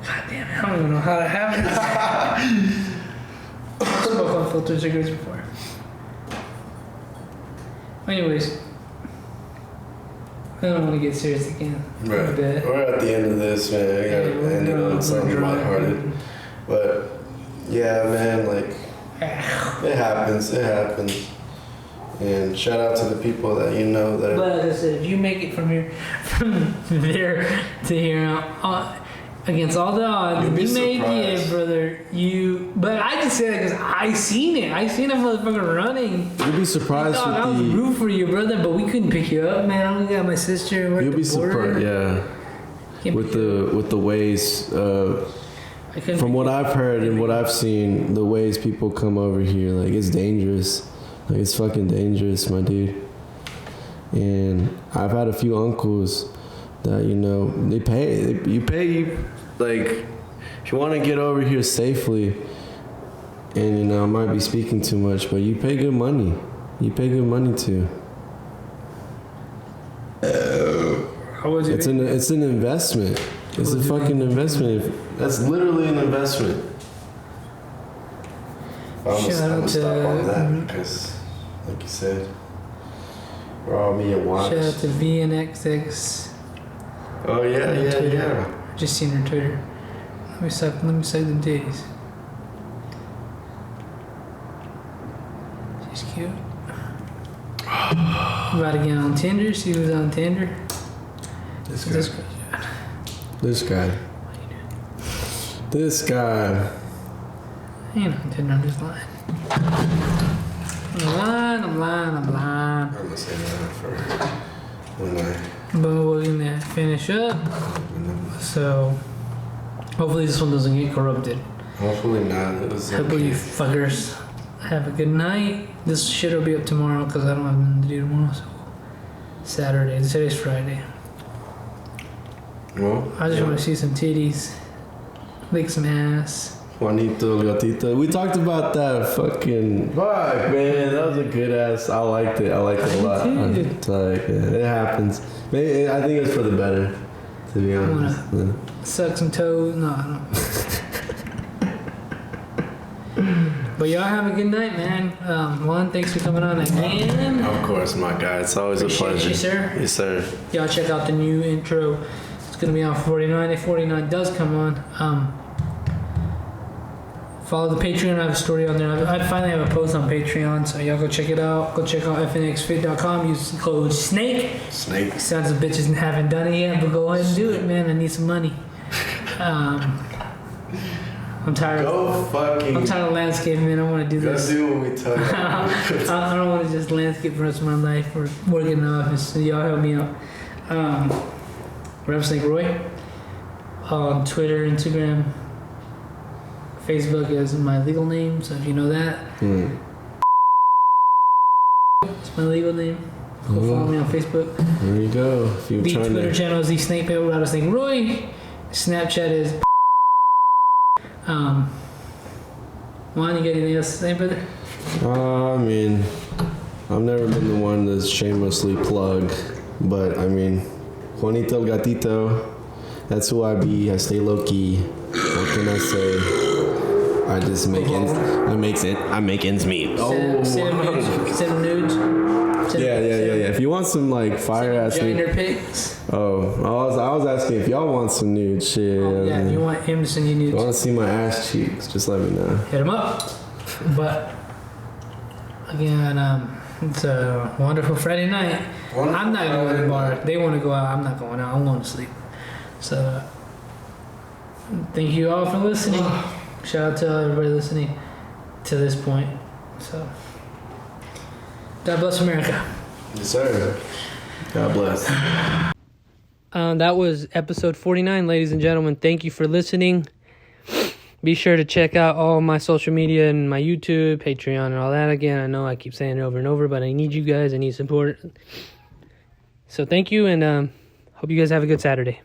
God damn it, I don't even know how that happened. I smoked unfiltered cigarettes before. Anyways, I don't want to get serious again. Right. We're at the end of this, man. I gotta end it on something lighthearted. But yeah, man, like it happens. It happens. And shout out to the people that you know that. But like I said, if you make it from there to here, against all the odds, You'd be you make surprised. it, brother. But I just say that because I seen it. I seen a motherfucker running. You'd be surprised Dog, I was with the. rooting for you, brother, but we couldn't pick you up, man. I only got my sister. We're You'll at be the border. surprised, yeah. Can't With pick you the ways. up. I couldn't From pick what you up. I've heard and what I've seen, the ways people come over here, like it's dangerous. Like it's fucking dangerous, my dude. And I've had a few uncles that they pay. You pay, like if you want to get over here safely. And I might be speaking too much, but you pay good money. You pay good money too. How was it? It's an investment. It's a fucking investment. That's literally an investment. I'm Shout out gonna stop to- on that because, like you said, we're all me and watch. Shout out to VNXX. Oh yeah, yeah, Twitter. yeah. Just seen her Twitter. Let me suck them titties. She's cute. About to get on Tinder. She was on Tinder. This This guy. This guy. I ain't on Tinder. I'm just lying. I'm lying. I'm gonna say that for when But we're gonna finish up. So hopefully this one doesn't get corrupted. hopefully not. It was Hopefully you okay. fuckers have a good night. This shit will be up tomorrow because I don't have nothing to do tomorrow. So Saturday. Today's Friday. Well, I just want to see some titties, lick some ass. Juanito Gatito. We talked about that fucking. Fuck, man. That was a good ass. I liked it. I liked it a lot. Me too. It's like, yeah, it happens. Maybe, I think it's for the better, to be honest. Yeah. Suck some toes. No, I don't. But y'all have a good night, man. Juan, thanks for coming on again. Of course, my guy. It's always Appreciate a pleasure. you, sir. Yes, sir. Y'all check out the new intro. It's gonna be on 49. If 49 does come on, follow the Patreon. I have a story on there. I finally have a post on Patreon, so y'all go check it out. Go check out fnxfit.com. Use the code SNAKE. Snake. Sons of bitches haven't done it yet, but go ahead and do it, man. I need some money. I'm tired. Go fucking. I'm tired of landscaping, man. I want to do Go this. do what we tell you. I don't want to just landscape the rest of my life or work in the office. So y'all help me out. Rattlesnake Roy on Twitter, Instagram, Facebook is my legal name. So if you know that, it's my legal name. Go follow me on Facebook. There you go. If you're The trying Twitter to. channel is the Snake Pit Rattlesnake Roy. Snapchat is. Juan, you got anything else to say, brother? I mean, I've never been the one to shamelessly plug, but I mean, Juanito Gatito, that's who I be. I stay low key. What can I say? I just make ends. I make ends meet. Send them nudes. Send them nudes. Send Yeah. If you want some like fire ass nude. Joiner pics. Oh, I was asking if y'all want some nude shit. Yeah, if you want him to send you If you nudes, want to see my ass cheeks, just let me know. hit him up. But again, it's a wonderful Friday night. I'm not going to the bar. They want to go out. I'm not going out. I'm going to sleep. So thank you all for listening. Shout out to everybody listening to this point. So God bless America. Yes, sir. God bless. That was episode 49, ladies and gentlemen. Thank you for listening. Be sure to check out all my social media and my YouTube, Patreon, and all that. Again, I know I keep saying it over and over, but I need you guys. I need support. So thank you, and hope you guys have a good Saturday.